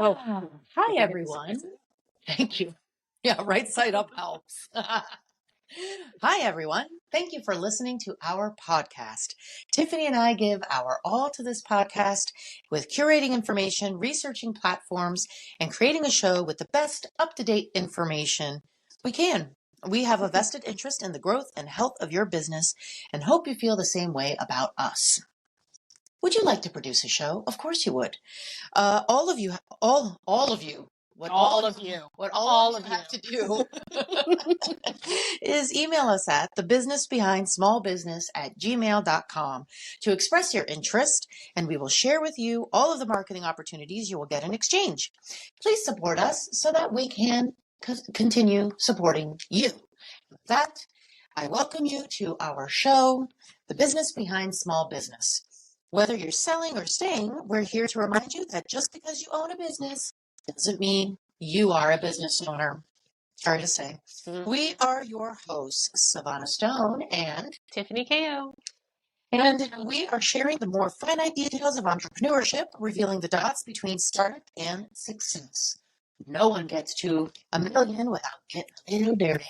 Oh, Hi, everyone. Thank you. Yeah, right side up helps. Hi, everyone. Thank you for listening to our podcast. Tiffany and I give our all to this podcast with curating information, researching platforms, and creating a show with the best up-to-date information we can. We have a vested interest in the growth and health of your business and hope you feel the same way about us. Would you like to produce a show? Of course you would. All of you, all of you, what all of you have to do is email us at thebusinessbehindsmallbusiness@gmail.com to express your interest, and we will share with you all of the marketing opportunities you will get in exchange. Please support us so that we can continue supporting you. With that, I welcome you to our show, The Business Behind Small Business. Whether you're selling or staying, we're here to remind you that just because you own a business doesn't mean you are a business owner. Sorry to say. We are your hosts, Sevana Stone and Tiffany KO. and we are sharing the more finite details of entrepreneurship, revealing the dots between startup and success. No one gets to a million without getting a little dirty.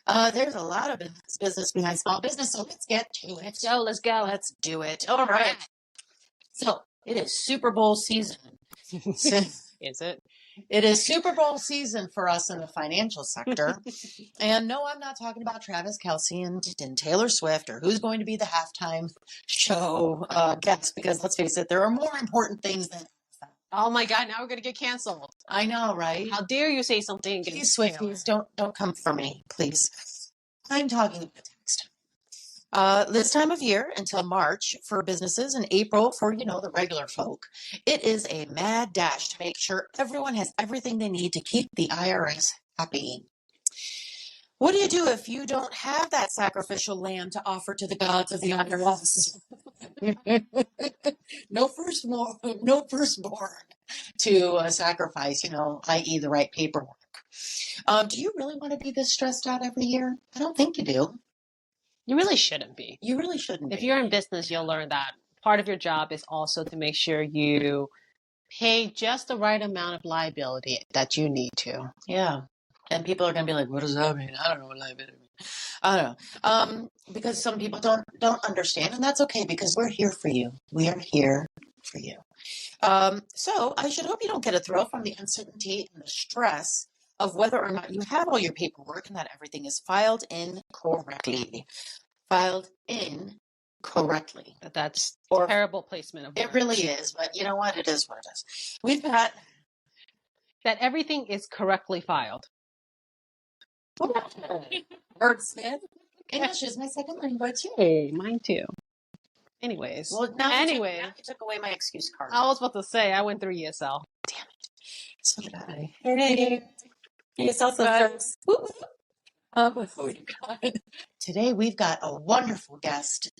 There's a lot of business behind small business, so let's get to it. Let's go. Let's do it. All right. So it is Super Bowl season. Is it? It is Super Bowl season for us in the financial sector. And no, I'm not talking about Travis Kelce and Taylor Swift or who's going to be the halftime show guest, because let's face it, there are more important things than. Oh my God! Now we're gonna get canceled. I know, right? How dare you say something? These Swifties, don't come for me, please. I'm talking about text. This time of year until March for businesses and April for, the regular folk, it is a mad dash to make sure everyone has everything they need to keep the IRS happy. What do you do if you don't have that sacrificial lamb to offer to the gods of the IRS? No firstborn to sacrifice, i.e. the right paperwork. Do you really want to be this stressed out every year? I don't think you do. You really shouldn't be. You really shouldn't If be. you're in business, you'll learn that part of your job is also to make sure you pay just the right amount of liability that you need to. Yeah. And people are going to be like, what does that mean? I don't know what liability means. I don't know. Because some people don't understand, and that's okay because we're here for you. We are here for you. So I should hope you don't get a thrill from the uncertainty and the stress of whether or not you have all your paperwork and that everything is filed in correctly. That's Or terrible placement of words. It really is, but you know what? It is what it is. We've got that everything is correctly filed. Wordsmith. English is my second language. Hey, mine too. Anyways. Well, now you took away my excuse card. I was about to say, I went through ESL. Damn it. So did I. Hey. ESL sisters. Today we've got a wonderful guest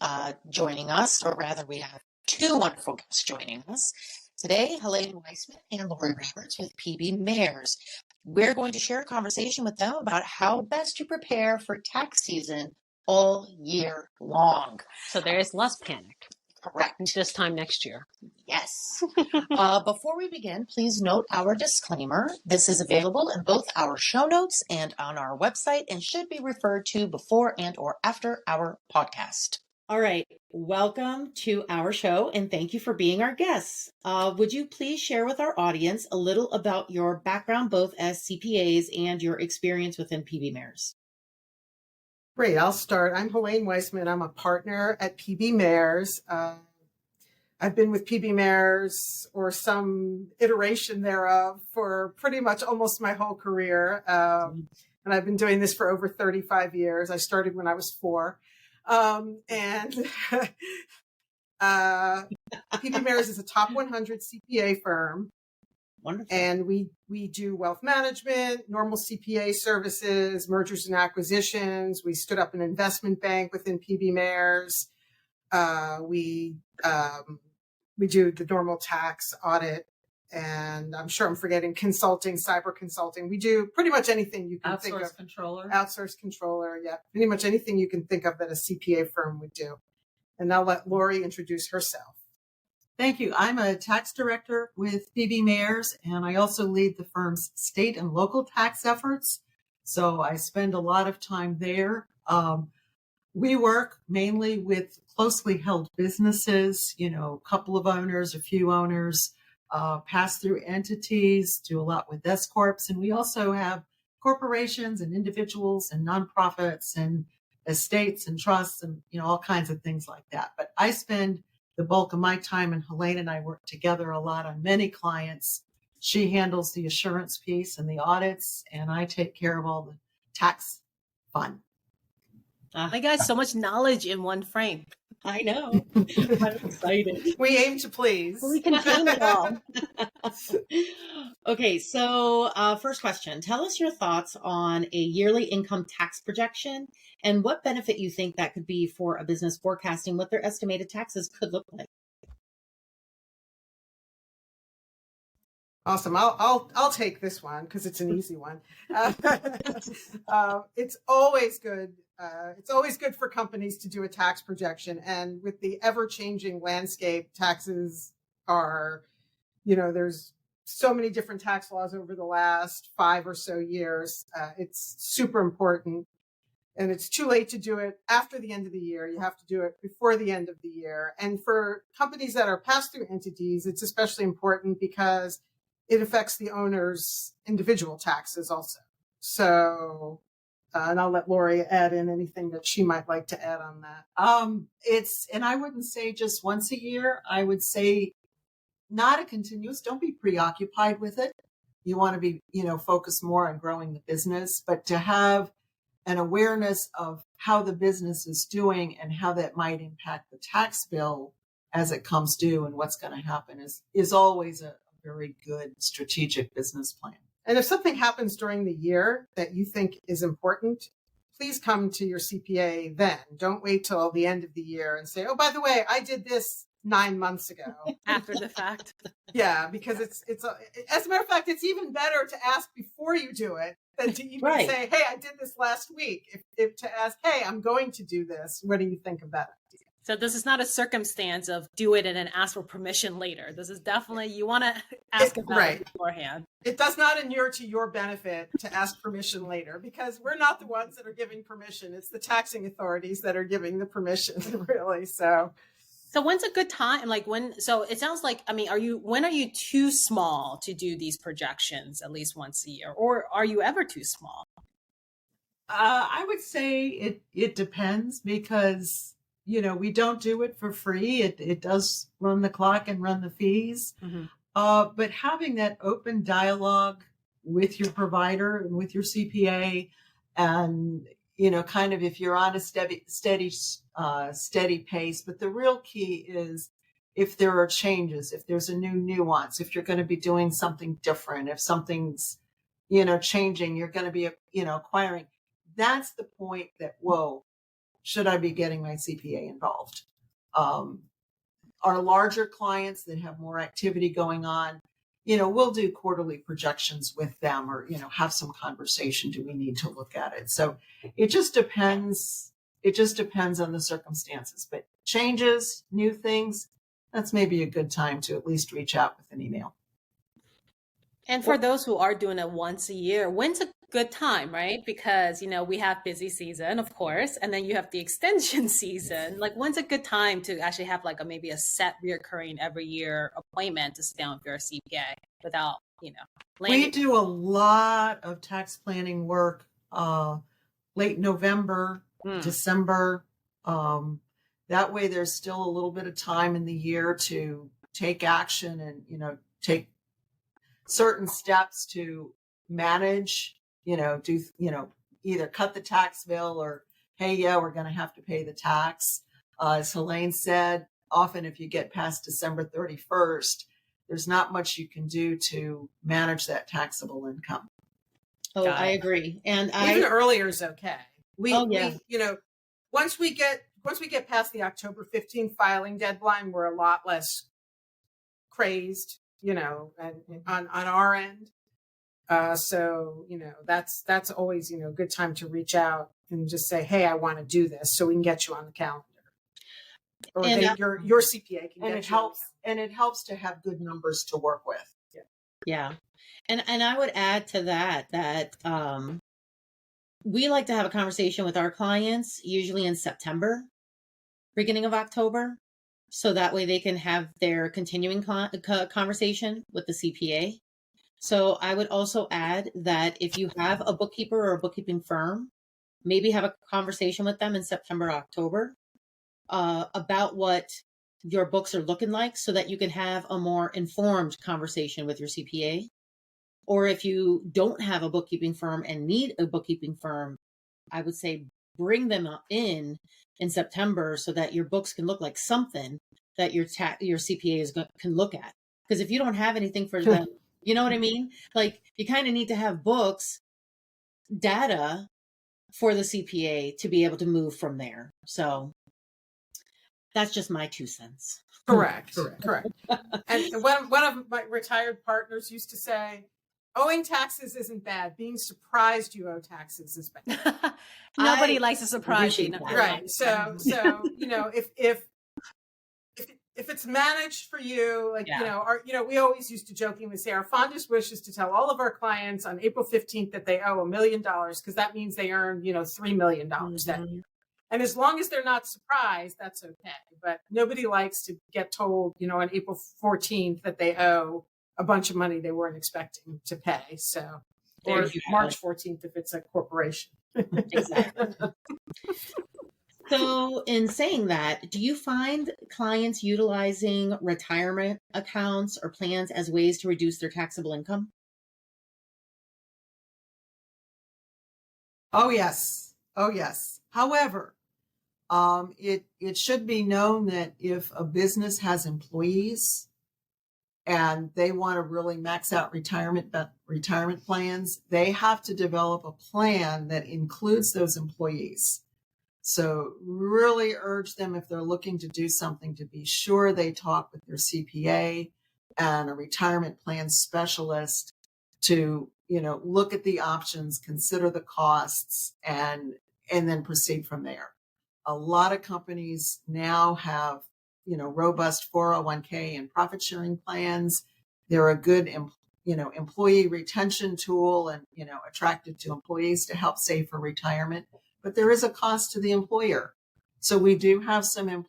joining us, or rather we have two wonderful guests joining us. Today, Helaine Weissman and Lori Roberts with PB Mayors. We're going to share a conversation with them about how best to prepare for tax season all year long. So there is less panic. Correct. This time next year. Yes. Before we begin, please note our disclaimer. This is available in both our show notes and on our website and should be referred to before and or after our podcast. All right. Welcome to our show and thank you for being our guests. Would you please share with our audience a little about your background, both as CPAs and your experience within PB Mayors? Great, I'll start. I'm Helaine Weissman. I'm a partner at PB Mayors. I've been with PB Mayors or some iteration thereof for pretty much almost my whole career. And I've been doing this for over 35 years. I started when I was 4. PB Mayors is a top 100 CPA firm. Wonderful. And we do wealth management, normal CPA services, mergers and acquisitions. We stood up an investment bank within PB Mayors. We do the normal tax audit, and I'm sure I'm forgetting consulting, cyber consulting. We do pretty much anything you can think of. Outsource controller, yeah. Pretty much anything you can think of that a CPA firm would do. And I'll let Lori introduce herself. Thank you. I'm a tax director with PB Mayors, and I also lead the firm's state and local tax efforts. So I spend a lot of time there. We work mainly with closely held businesses, a couple of owners, a few owners, pass-through entities, do a lot with S Corps. And we also have corporations and individuals and nonprofits and estates and trusts and, all kinds of things like that. But I spend the bulk of my time, and Helaine and I work together a lot on many clients. She handles the assurance piece and the audits, and I take care of all the tax fun. My guys, so much knowledge in one frame. I know. I'm excited. We aim to please. We contain it all. Okay, so first question. Tell us your thoughts on a yearly income tax projection and what benefit you think that could be for a business forecasting what their estimated taxes could look like. Awesome. I'll take this one because it's an easy one. It's always good. It's always good for companies to do a tax projection. And with the ever-changing landscape, taxes are, there's so many different tax laws over the last 5 or so years. It's super important. And it's too late to do it after the end of the year. You have to do it before the end of the year. And for companies that are pass-through entities, it's especially important because it affects the owner's individual taxes also. So, and I'll let Lori add in anything that she might like to add on that. And I wouldn't say just once a year. I would say not a continuous. Don't be preoccupied with it. You want to be, focused more on growing the business, but to have an awareness of how the business is doing and how that might impact the tax bill as it comes due and what's going to happen is always a very good strategic business plan. And if something happens during the year that you think is important, please come to your CPA then. Don't wait till the end of the year and say, oh, by the way, I did this 9 months ago. After the fact. Yeah, because it's as a matter of fact, it's even better to ask before you do it than to even say, hey, I did this last week. If to ask, hey, I'm going to do this. What do you think of that idea? So this is not a circumstance of do it and then ask for permission later. This is definitely, you want to ask about it beforehand. It does not inure to your benefit to ask permission later because we're not the ones that are giving permission. It's the taxing authorities that are giving the permission, really. So when's a good time? So it sounds like, when are you too small to do these projections at least once a year? Or are you ever too small? I would say it depends because we don't do it for free. It does run the clock and run the fees. Mm-hmm. But having that open dialogue with your provider and with your CPA and, kind of if you're on a steady pace. But the real key is if there are changes, if there's a new nuance, if you're going to be doing something different, if something's, changing, you're going to be, acquiring. That's the point that, whoa, should I be getting my CPA involved? Our larger clients that have more activity going on, we'll do quarterly projections with them or, have some conversation. Do we need to look at it? So it just depends. It just depends on the circumstances, but changes, new things, that's maybe a good time to at least reach out with an email. And for those who are doing it once a year, when's a good time, right? Because, we have busy season, of course, and then you have the extension season. When's a good time to actually have maybe a set reoccurring every year appointment to sit down with your CPA without, landing? We do a lot of tax planning work, late November, December. That way there's still a little bit of time in the year to take action and, take certain steps to manage, either cut the tax bill or, hey, yeah, we're going to have to pay the tax. As Helaine said, often if you get past December 31st, there's not much you can do to manage that taxable income. Oh, I agree. And even earlier is okay. We once we get past the October 15th filing deadline, we're a lot less crazed, and on our end. So, that's always, a good time to reach out and just say, hey, I want to do this so we can get you on the calendar. Or your CPA can get you. and it helps to have good numbers to work with. Yeah. And I would add to that we like to have a conversation with our clients usually in September, beginning of October, so that way they can have their continuing conversation with the CPA. So I would also add that if you have a bookkeeper or a bookkeeping firm, maybe have a conversation with them in September, October about what your books are looking like so that you can have a more informed conversation with your CPA. Or if you don't have a bookkeeping firm and need a bookkeeping firm, I would say bring them in September so that your books can look like something that your CPA can look at. Because if you don't have anything for them, you know what I mean? Like you kind of need to have books, data for the CPA to be able to move from there. So that's just my 2 cents. Correct. And one of my retired partners used to say, owing taxes isn't bad. Being surprised you owe taxes is bad. Nobody likes a surprise. Right. So, you know, if it's managed for you, like, we always used to jokingly say our fondest wish is to tell all of our clients on April 15th that they owe $1 million because that means they earned, $3 million that year. And as long as they're not surprised, that's okay. But nobody likes to get told, on April 14th that they owe a bunch of money they weren't expecting to pay. So, or March 14th if it's a corporation. Exactly. So in saying that, do you find clients utilizing retirement accounts or plans as ways to reduce their taxable income? Oh, yes. However, it should be known that if a business has employees and they want to really max out retirement plans, they have to develop a plan that includes those employees. So really urge them, if they're looking to do something, to be sure they talk with their CPA and a retirement plan specialist to, look at the options, consider the costs, and then proceed from there. A lot of companies now have, robust 401k and profit sharing plans. They're a good, employee retention tool and, attractive to employees to help save for retirement. But there is a cost to the employer. So we do have some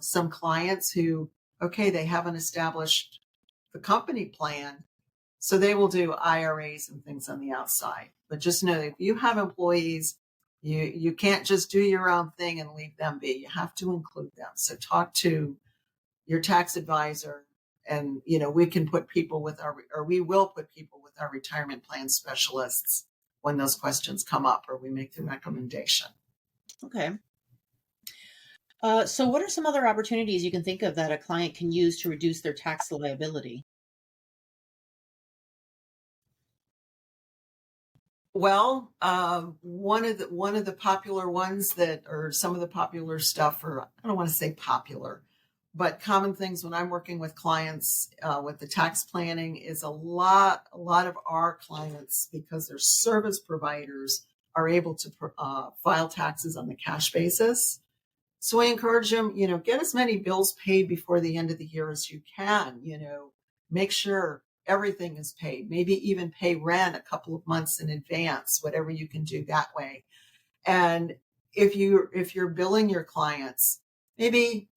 some clients who, they haven't established the company plan. So they will do IRAs and things on the outside. But just know that if you have employees, you can't just do your own thing and leave them be. You have to include them. So talk to your tax advisor, and we can put people with we will put people with our retirement plan specialists when those questions come up, or we make the recommendation. Okay. So what are some other opportunities you can think of that a client can use to reduce their tax liability? Well, one of the popular ones that, or some of the popular stuff, or I don't want to say popular, but common things when I'm working with clients with the tax planning is a lot of our clients, because their service providers are able to file taxes on the cash basis. So I encourage them, get as many bills paid before the end of the year as you can, make sure everything is paid, maybe even pay rent a couple of months in advance, whatever you can do that way. And if you're billing your clients, maybe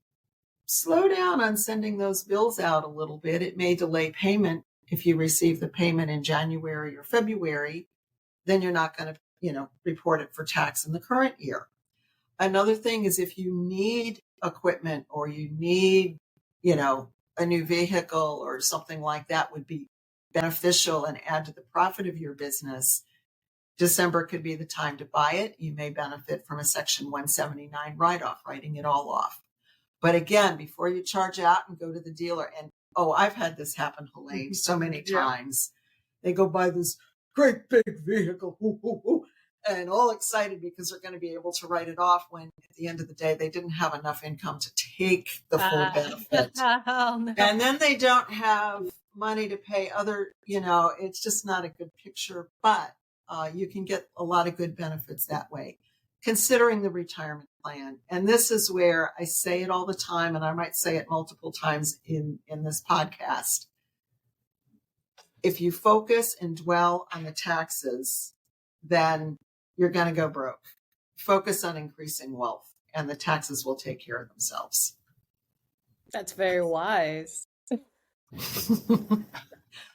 slow down on sending those bills out a little bit. It may delay payment. If you receive the payment in January or February, then you're not going to, report it for tax in the current year. Another thing is if you need equipment or you need, a new vehicle or something like that would be beneficial and add to the profit of your business, December could be the time to buy it. You may benefit from a Section 179 write-off, writing it all off. But again, before you charge out and go to the dealer, and I've had this happen, Helaine, so many times. They go buy this great big vehicle, and all excited because they're going to be able to write it off, when at the end of the day, they didn't have enough income to take the full benefit. Oh, no. And then they don't have money to pay other, it's just not a good picture, but you can get a lot of good benefits that way. Considering the retirement plan. And this is where I say it all the time, and I might say it multiple times in this podcast. If you focus and dwell on the taxes, then you're going to go broke. Focus on increasing wealth, and the taxes will take care of themselves. That's very wise.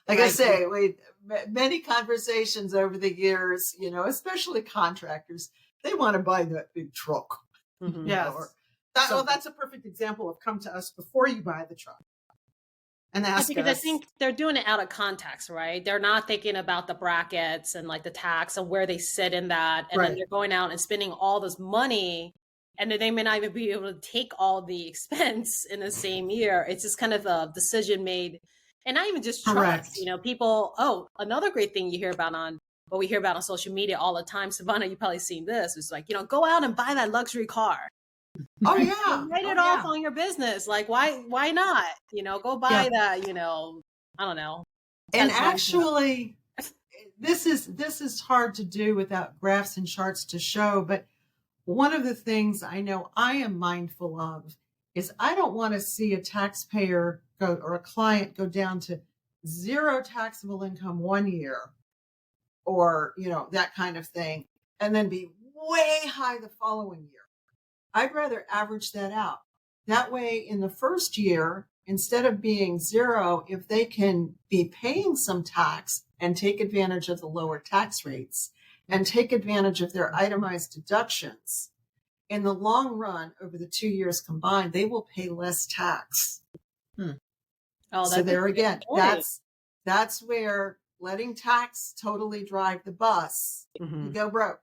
Like I say, many conversations over the years, especially contractors, they want to buy that big truck. Mm-hmm. Yes. That's a perfect example of come to us before you buy the truck and ask because us. I think they're doing it out of context, right? They're not thinking about the brackets and like the tax and where they sit in that. And then they're going out and spending all this money, and then they may not even be able to take all the expense in the same year. It's just kind of a decision made. And not even just trust, people. Another great thing we hear about on social media all the time, Sevana, you probably seen this. It's like, go out and buy that luxury car. Oh yeah. Write it off on your business. Like, why not? Go buy that, I don't know. And actually, this is hard to do without graphs and charts to show. But one of the things I know I am mindful of is I don't want to see a taxpayer or a client go down to zero taxable income one year, or, that kind of thing, and then be way high the following year. I'd rather average that out. That way, in the first year, instead of being zero, if they can be paying some tax and take advantage of the lower tax rates and take advantage of their itemized deductions, in the long run, over the 2 years combined, they will pay less tax. So there again, that's where letting tax totally drive the bus, you go broke.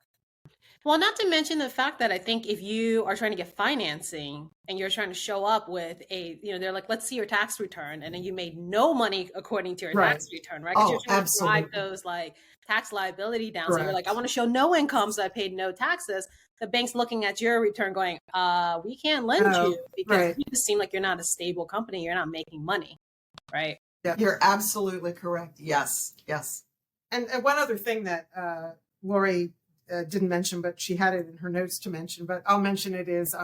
Well, not to mention the fact that I think if you are trying to get financing and you're trying to show up with they're like, let's see your tax return. And then you made no money according to your tax return, right? Because you're trying to drive those like tax liability down. So you're like, I want to show no income, so I paid no taxes. The bank's looking at your return going, we can't lend you because you just seem like you're not a stable company. You're not making money, right? Yeah. You're absolutely correct. Yes. And one other thing that Lori didn't mention, but she had it in her notes to mention, but I'll mention it, is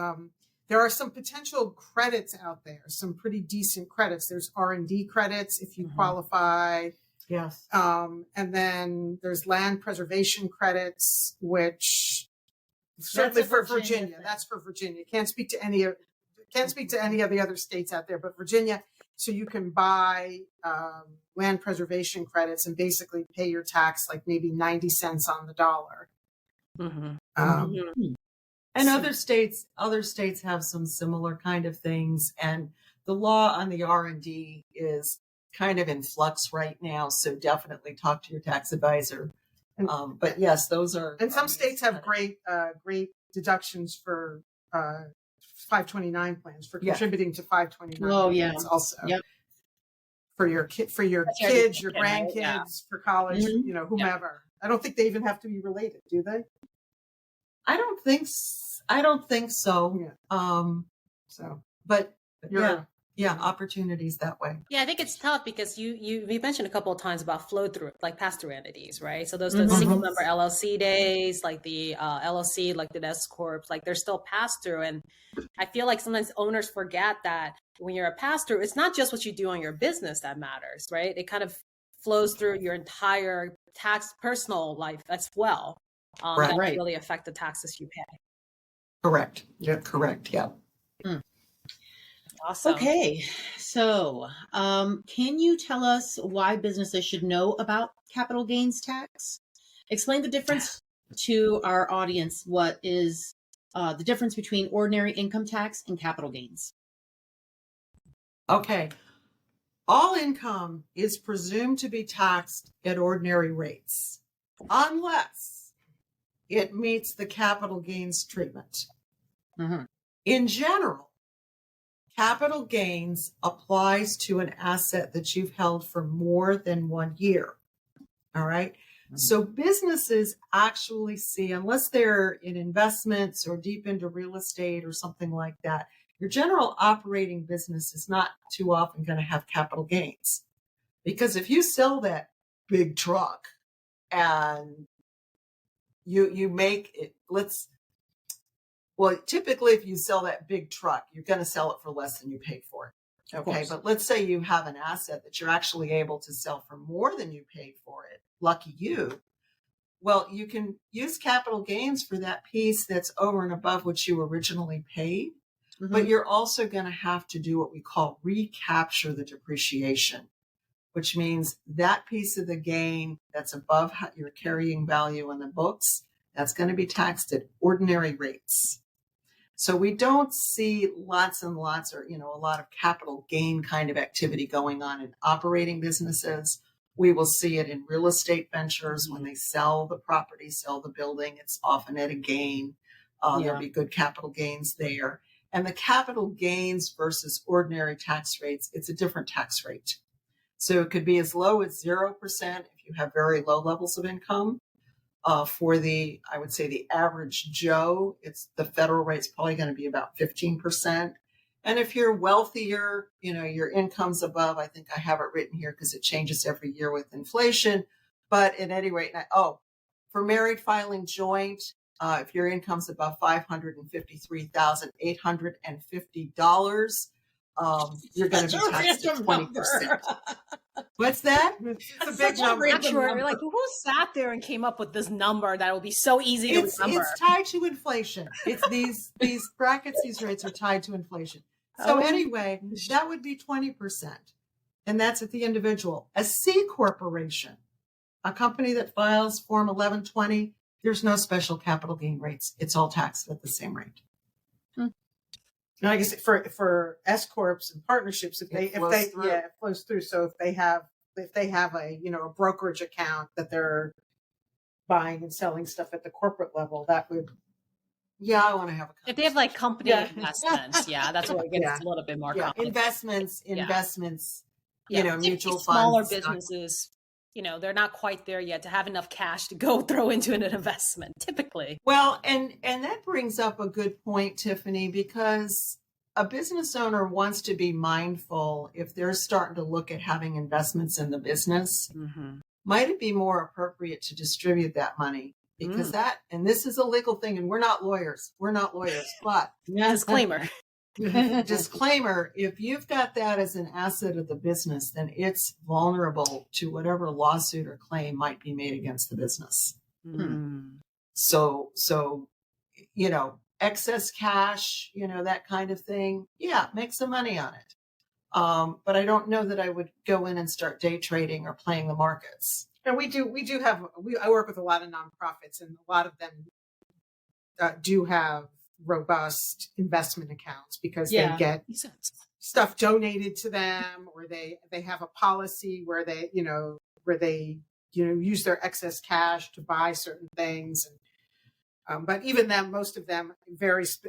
there are some potential credits out there, some pretty decent credits. There's R&D credits if you qualify. Yes. And then there's land preservation credits, which certainly for Virginia. That's for Virginia. Can't speak to any of the other states out there, but Virginia. So you can buy land preservation credits and basically pay your tax like maybe 90 cents on the dollar. And other states have some similar kind of things. And the law on the R&D is kind of in flux right now. So definitely talk to your tax advisor. But yes, those are. And some states have great deductions for 529 plans, for contributing to 529. Oh yeah. Also. Yep. For your kids, your grandkids, for college, whomever. I don't think they even have to be related, do they? I don't think so. Yeah. But opportunities that way. Yeah, I think it's tough because you mentioned a couple of times about flow through, like pass through entities, right? So those single member LLC days, like the LLC, like the S corps, like they're still pass through, and I feel like sometimes owners forget that when you're a pass through, it's not just what you do on your business that matters, right? It kind of flows through your entire personal life as well. That really affect the taxes you pay. Correct. Yeah. Correct. Yeah. Awesome. Okay. So, can you tell us why businesses should know about capital gains tax? Explain the difference to our audience. What is the difference between ordinary income tax and capital gains? Okay. All income is presumed to be taxed at ordinary rates, unless it meets the capital gains treatment. In general, capital gains applies to an asset that you've held for more than 1 year. All right. So businesses actually see, unless they're in investments or deep into real estate or something like that, your general operating business is not too often going to have capital gains. Because if you sell that big truck and you make it, Well, typically, if you sell that big truck, you're going to sell it for less than you paid for it. Okay. But let's say you have an asset that you're actually able to sell for more than you paid for it. Lucky you. Well, you can use capital gains for that piece that's over and above what you originally paid. But you're also going to have to do what we call recapture the depreciation, which means that piece of the gain that's above your carrying value in the books, that's going to be taxed at ordinary rates. So we don't see lots and lots or, a lot of capital gain kind of activity going on in operating businesses. We will see it in real estate ventures when they sell the property, sell the building. It's often at a gain. There'll be good capital gains there. And the capital gains versus ordinary tax rates, it's a different tax rate. So it could be as low as 0% if you have very low levels of income. For I would say the average Joe, the federal rate's probably going to be about 15%. And if you're wealthier, your income's above, I think I have it written here because it changes every year with inflation. But at any rate, for married filing joint, if your income's above $553,850, you're going to be taxed at 20%. What's that? It's a big number. Actuary, like, who sat there and came up with this number that will be so easy to remember? It's tied to inflation. It's these brackets, these rates are tied to inflation. So anyway, that would be 20%. And that's at the individual. A C corporation, a company that files Form 1120, there's no special capital gain rates. It's all taxed at the same rate. And I guess for S corps and partnerships, it flows through. So if they have a brokerage account that they're buying and selling stuff at the corporate level, that would. Yeah, I want to have a. If they have like company investments, that's where it gets a little bit more complicated. Investments. Mutual funds. Smaller businesses. They're not quite there yet to have enough cash to go throw into an investment, typically. Well, and that brings up a good point, Tiffany, because a business owner wants to be mindful if they're starting to look at having investments in the business. Might it be more appropriate to distribute that money? Because and this is a legal thing, and we're not lawyers, but disclaimer. Disclaimer, if you've got that as an asset of the business, then it's vulnerable to whatever lawsuit or claim might be made against the business. So, excess cash, that kind of thing. Yeah, make some money on it. But I don't know that I would go in and start day trading or playing the markets. And I work with a lot of nonprofits, and a lot of them do have robust investment accounts because they get stuff donated to them, or they have a policy where they use their excess cash to buy certain things. And but even them, most of them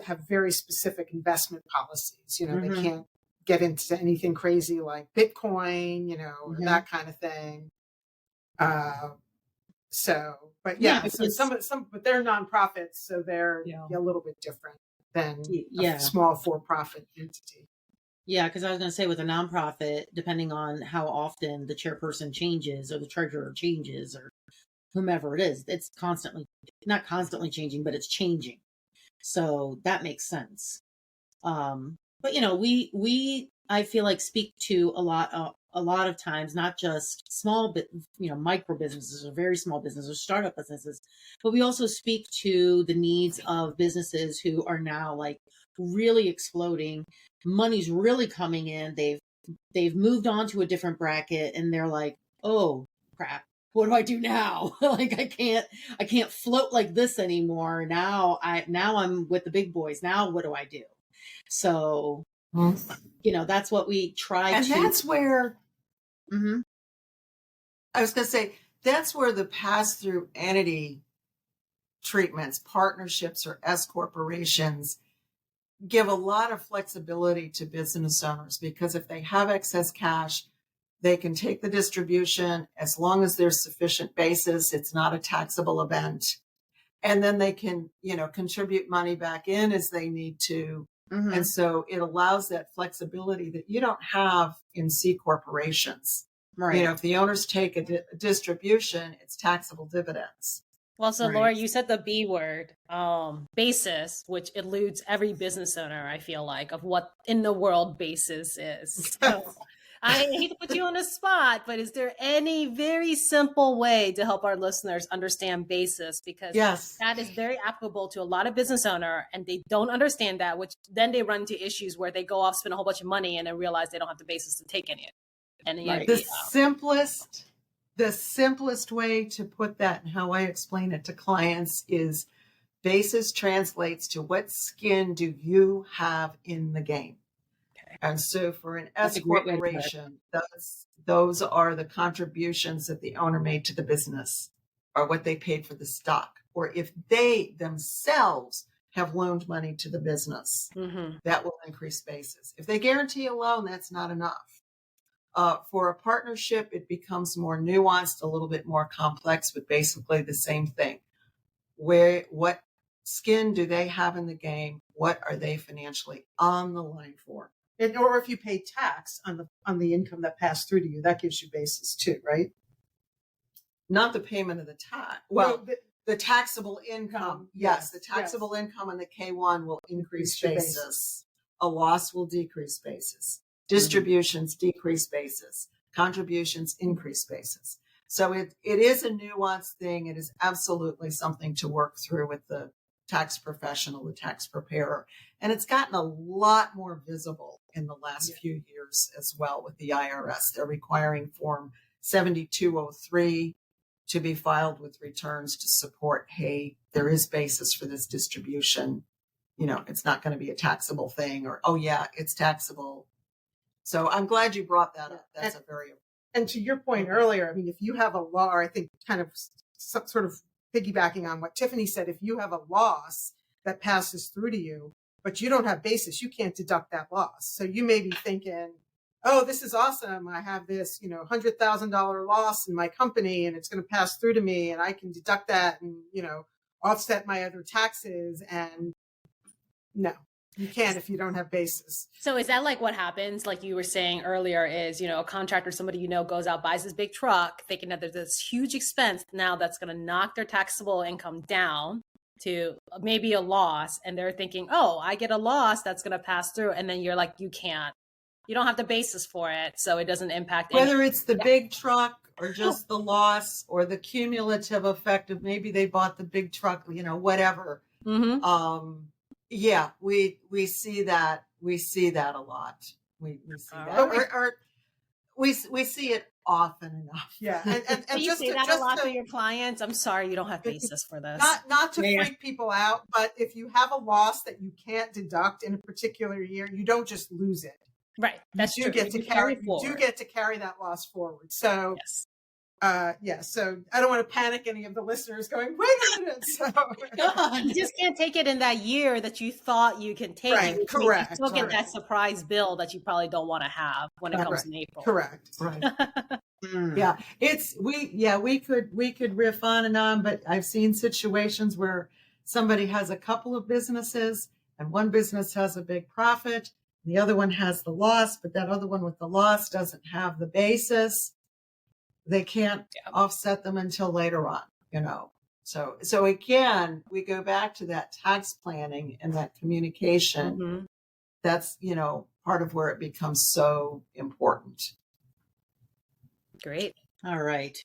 have very specific investment policies. They can't get into anything crazy like Bitcoin, or that kind of thing. But they're nonprofits, so they're a little bit different than a small for-profit entity. Yeah, because I was going to say with a nonprofit, depending on how often the chairperson changes or the treasurer changes or whomever it is, it's not constantly changing, but it's changing. So that makes sense. But we I feel like speak to a lot of times, not just small, micro businesses or very small businesses or startup businesses, but we also speak to the needs of businesses who are now like really exploding. Money's really coming in. They've moved on to a different bracket, and they're like, oh crap, what do I do now? Like I can't float like this anymore. Now I'm with the big boys. Now what do I do? So that's what we try and to. And that's where I was going to say, that's where the pass-through entity treatments, partnerships, or S corporations give a lot of flexibility to business owners, because if they have excess cash, they can take the distribution as long as there's sufficient basis. It's not a taxable event. And then they can, contribute money back in as they need to. And so it allows that flexibility that you don't have in C corporations. Right. If the owners take a distribution, it's taxable dividends. Well, so Right. Laura, you said the B word, basis, which eludes every business owner, I feel like, of what in the world basis is. So I hate to put you on the spot, but is there any very simple way to help our listeners understand basis? Because Yes. that is very applicable to a lot of business owner, and they don't understand that, which then they run into issues where they go off, spend a whole bunch of money, and then realize they don't have the basis to take any of it. And Right. The simplest way to put that and how I explain it to clients is basis translates to what skin do you have in the game. Okay. And so for an That's S a great way to put it. corporation, those are the contributions that the owner made to the business or what they paid for the stock. Or if they themselves have loaned money to the business, that will increase basis. If they guarantee a loan, that's not enough. For a partnership, it becomes more nuanced, a little bit more complex, but basically the same thing. What skin do they have in the game? What are they financially on the line for? Or if you pay tax on the income that passed through to you, that gives you basis too, right? Not the payment of the tax. Well, the taxable income. Yes, the taxable income on the K-1 will increase basis. A loss will decrease basis. Distributions decrease basis. Contributions increase basis. So it is a nuanced thing. It is absolutely something to work through with the tax professional, the tax preparer. And it's gotten a lot more visible in the last few years as well with the IRS. They're requiring Form 7203 to be filed with returns to support, hey, there is basis for this distribution. You know, it's not going to be a taxable thing, or, oh yeah, it's taxable. So I'm glad you brought that up. That's a very And to your point earlier, I mean, if you have a law, or I think kind of sort of piggybacking on what Tiffany said, if you have a loss that passes through to you, but you don't have basis, you can't deduct that loss. So you may be thinking, oh, this is awesome. I have this, $100,000 loss in my company and it's going to pass through to me and I can deduct that and, offset my other taxes. And no, you can't if you don't have basis. So is that like what happens, like you were saying earlier, is, a contractor, somebody goes out, buys this big truck, thinking that there's this huge expense now that's going to knock their taxable income down to maybe a loss. And they're thinking, oh, I get a loss that's going to pass through. And then you're like, you don't have the basis for it. So it doesn't impact whether it's the big truck or just the loss or the cumulative effect of maybe they bought the big truck, whatever. Yeah, we see that. We see that a lot. We see that, or we see it often enough. Yeah, and you just say that a lot to your clients. I'm sorry, you don't have basis for this. Not to freak people out, but if you have a loss that you can't deduct in a particular year, you don't just lose it. Right, that's true. You do get to carry that loss forward. So. Yes. So I don't want to panic any of the listeners going, wait a minute. So you just can't take it in that year that you thought you can take it. Correct. You still get that surprise bill that you probably don't want to have when it comes in April. Correct. Right. Yeah. We could riff on and on, but I've seen situations where somebody has a couple of businesses and one business has a big profit. The other one has the loss, but that other one with the loss doesn't have the basis. They can't offset them until later on, So again, we go back to that tax planning and that communication. Mm-hmm. That's, part of where it becomes so important. Great. All right.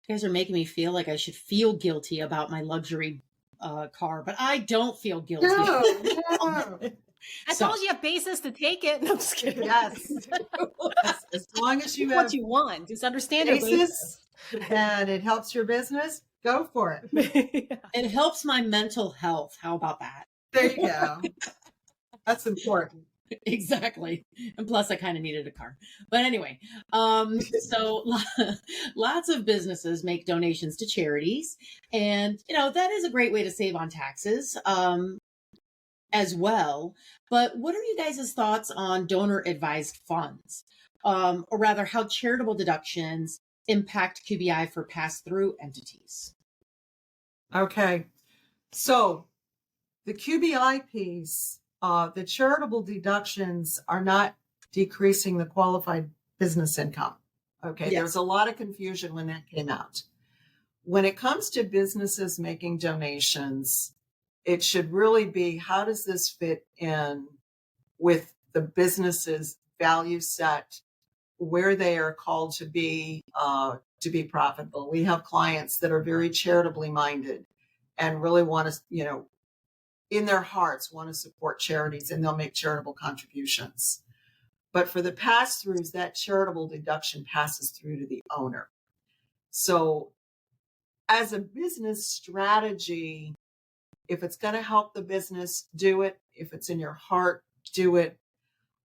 You guys are making me feel like I should feel guilty about my luxury car, but I don't feel guilty. No. I told you have basis to take it. No, I'm just kidding. Yes. As long as you have what you want, just understand your basis. And it helps your business, go for it. It helps my mental health. How about that? There you go. That's important. Exactly. And plus I kind of needed a car. But anyway, so lots of businesses make donations to charities. And, that is a great way to save on taxes. As well. But what are you guys' thoughts on donor advised funds? Or rather, how charitable deductions impact QBI for pass-through entities? Okay. So the QBI piece, the charitable deductions are not decreasing the qualified business income. Okay. Yes. There was a lot of confusion when that came out. when it comes to businesses making donations, it should really be, how does this fit in with the business's value set, where they are called to be profitable. We have clients that are very charitably minded and really want to, in their hearts want to support charities, and they'll make charitable contributions. But for the pass-throughs, that charitable deduction passes through to the owner. So as a business strategy, if it's going to help the business, do it. If it's in your heart, do it.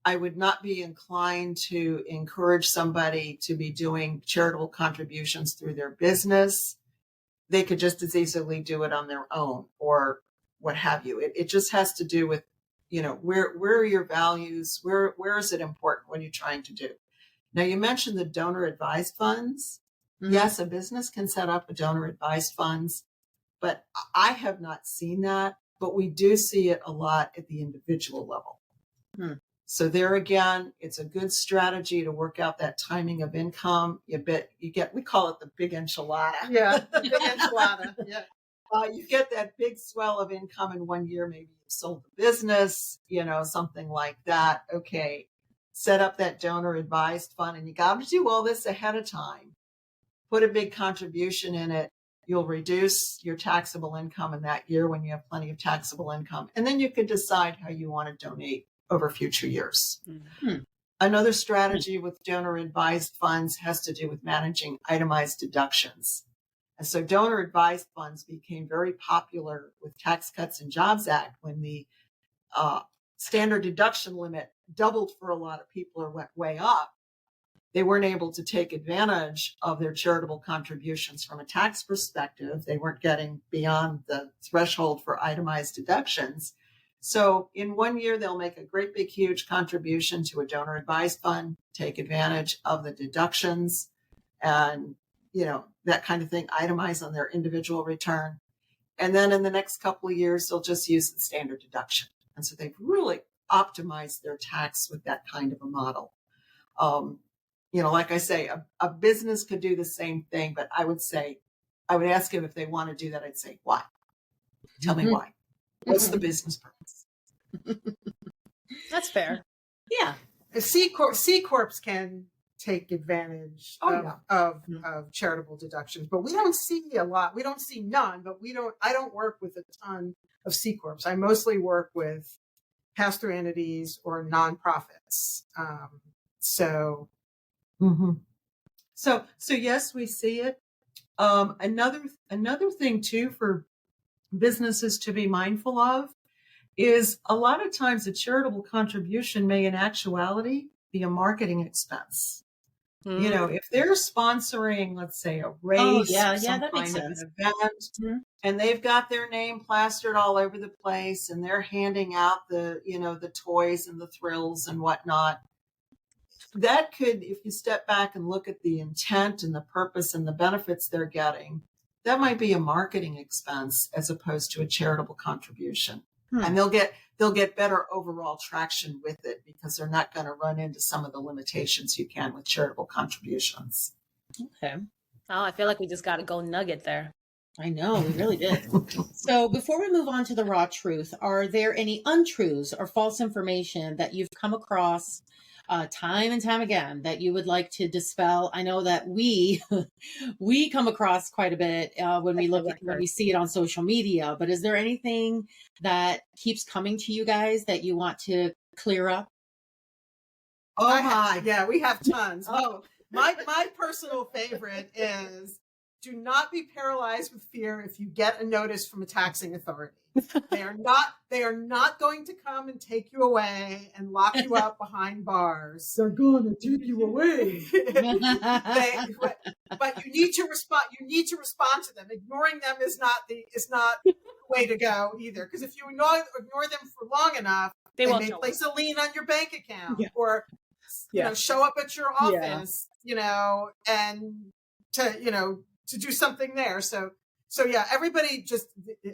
I would not be inclined to encourage somebody to be doing charitable contributions through their business. They could just as easily do it on their own or what have you. It just has to do with, where are your values? Where is it important? What are you trying to do? Now, you mentioned the donor advised funds. Mm-hmm. Yes, a business can set up a donor advised funds, but I have not seen that, but we do see it a lot at the individual level. Hmm. So there again, it's a good strategy to work out that timing of income. We call it the big enchilada. Yeah, the big enchilada. Yeah. You get that big swell of income in one year. Maybe you sold the business, something like that. Okay, set up that donor advised fund, and you got to do all this ahead of time. Put a big contribution in it. You'll reduce your taxable income in that year when you have plenty of taxable income. And then you can decide how you want to donate over future years. Mm-hmm. Another strategy with donor advised funds has to do with managing itemized deductions. And so donor advised funds became very popular with Tax Cuts and Jobs Act when the standard deduction limit doubled for a lot of people or went way up. They weren't able to take advantage of their charitable contributions from a tax perspective. They weren't getting beyond the threshold for itemized deductions. So in one year, they'll make a great big, huge contribution to a donor advised fund, take advantage of the deductions and, that kind of thing, itemize on their individual return. And then in the next couple of years, they'll just use the standard deduction. And so they've really optimized their tax with that kind of a model. Like I say, a business could do the same thing, but I would ask them if they want to do that. I'd say, why? Tell me why. What's the business purpose? That's fair. Yeah. C Corps can take advantage of charitable deductions, but we don't see a lot. We don't see none, but I don't work with a ton of C Corps. I mostly work with pass-through entities or nonprofits. So yes, we see it. Another thing too for businesses to be mindful of is a lot of times a charitable contribution may in actuality be a marketing expense. Mm-hmm. If they're sponsoring, let's say, a race, some that makes kind of sense. an event, mm-hmm. and they've got their name plastered all over the place, and they're handing out the toys and the thrills and whatnot, that could, if you step back and look at the intent and the purpose and the benefits they're getting, that might be a marketing expense as opposed to a charitable contribution. And they'll get better overall traction with it because they're not going to run into some of the limitations you can with charitable contributions. Okay. Oh, I feel like we just got a gold nugget there. I know, we really did. So before we move on to the raw truth, are there any untruths or false information that you've come across time and time again that you would like to dispel? I know that we come across quite a bit when we see it on social media, but is there anything that keeps coming to you guys that you want to clear up? Oh my, yeah, we have tons. My personal favorite is, do not be paralyzed with fear if you get a notice from a taxing authority. They are not going to come and take you away and lock you up behind bars. They're going to take you away. But you need to respond. You need to respond to them. Ignoring them is not the way to go either. Because if you ignore them for long enough, they may place a lien on your bank account or show up at your office. And to do something there. So yeah, everybody just,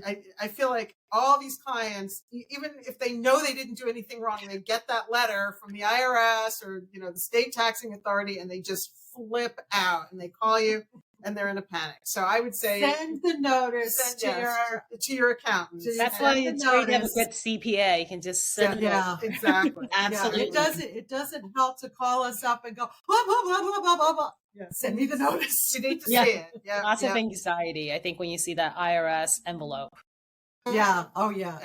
I feel like all these clients, even if they know they didn't do anything wrong, they get that letter from the IRS or, the state taxing authority, and they just flip out and they call you and they're in a panic. So I would say send the notice to your accountant. That's why it's great to have a good CPA. You can just send it. Exactly. Absolutely. It doesn't help to call us up and go, blah, blah, blah, blah, blah, blah, blah. Yeah. Send me the notice. You need to see it. Yeah. Lots of anxiety, I think, when you see that IRS envelope. Yeah. Oh, yeah.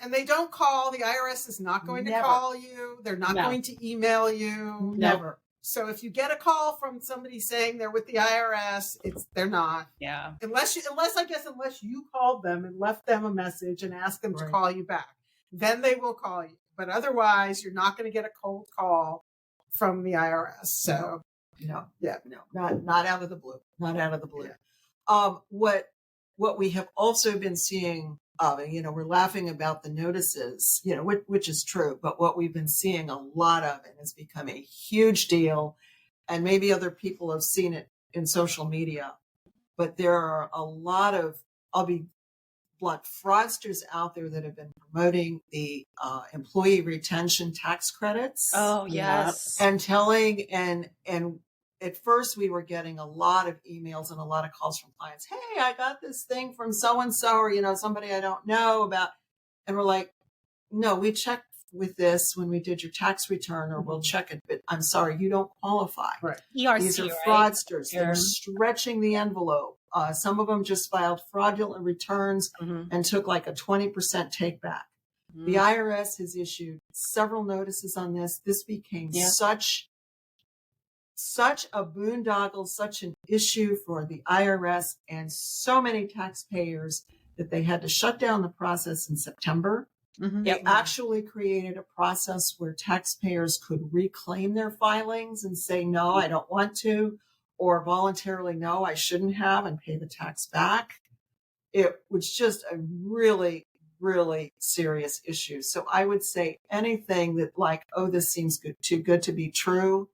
And they don't call. The IRS is not going to call you. They're not going to email you. Never. So if you get a call from somebody saying they're with the IRS, they're not. Yeah. Unless you called them and left them a message and asked them to call you back, then they will call you. But otherwise, you're not going to get a cold call from the IRS. So no, not out of the blue. Not out of the blue. Yeah. What we have also been seeing, we're laughing about the notices, which is true, but what we've been seeing a lot of, and has become a huge deal, and maybe other people have seen it in social media, but there are a lot of, I'll be blunt, fraudsters out there that have been promoting the employee retention tax credits. Oh, yes. And telling, and at first we were getting a lot of emails and a lot of calls from clients. Hey, I got this thing from so-and-so, or, somebody I don't know about. And we're like, no, we checked with this when we did your tax return, or we'll check it, but I'm sorry, you don't qualify. Right. ERC, These are fraudsters. They're stretching the envelope. Some of them just filed fraudulent returns and took like a 20% take back. The IRS has issued several notices on this. This became such a boondoggle, such an issue for the IRS and so many taxpayers that they had to shut down the process in September. They actually created a process where taxpayers could reclaim their filings and say, no, I don't want to, or voluntarily, no, I shouldn't have, and pay the tax back. It was just a really, really serious issue. So I would say anything that like, oh, this seems too good to be true,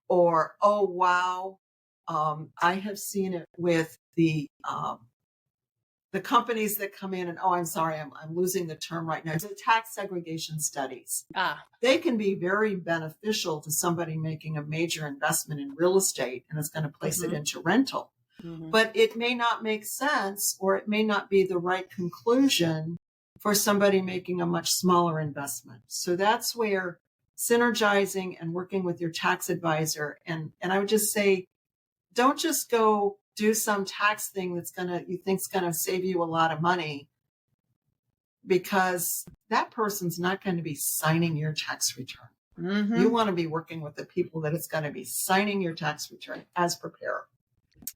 or, oh, wow. I have seen it with the companies that come in and, oh, I'm sorry, I'm losing the term right now. The tax segregation studies. They can be very beneficial to somebody making a major investment in real estate and is going to place it into rental. But it may not make sense, or it may not be the right conclusion for somebody making a much smaller investment. So that's where synergizing and working with your tax advisor. And I would just say, don't just go do some tax thing you think's gonna save you a lot of money, because that person's not going to be signing your tax return. You want to be working with the people that it's going to be signing your tax return as preparer.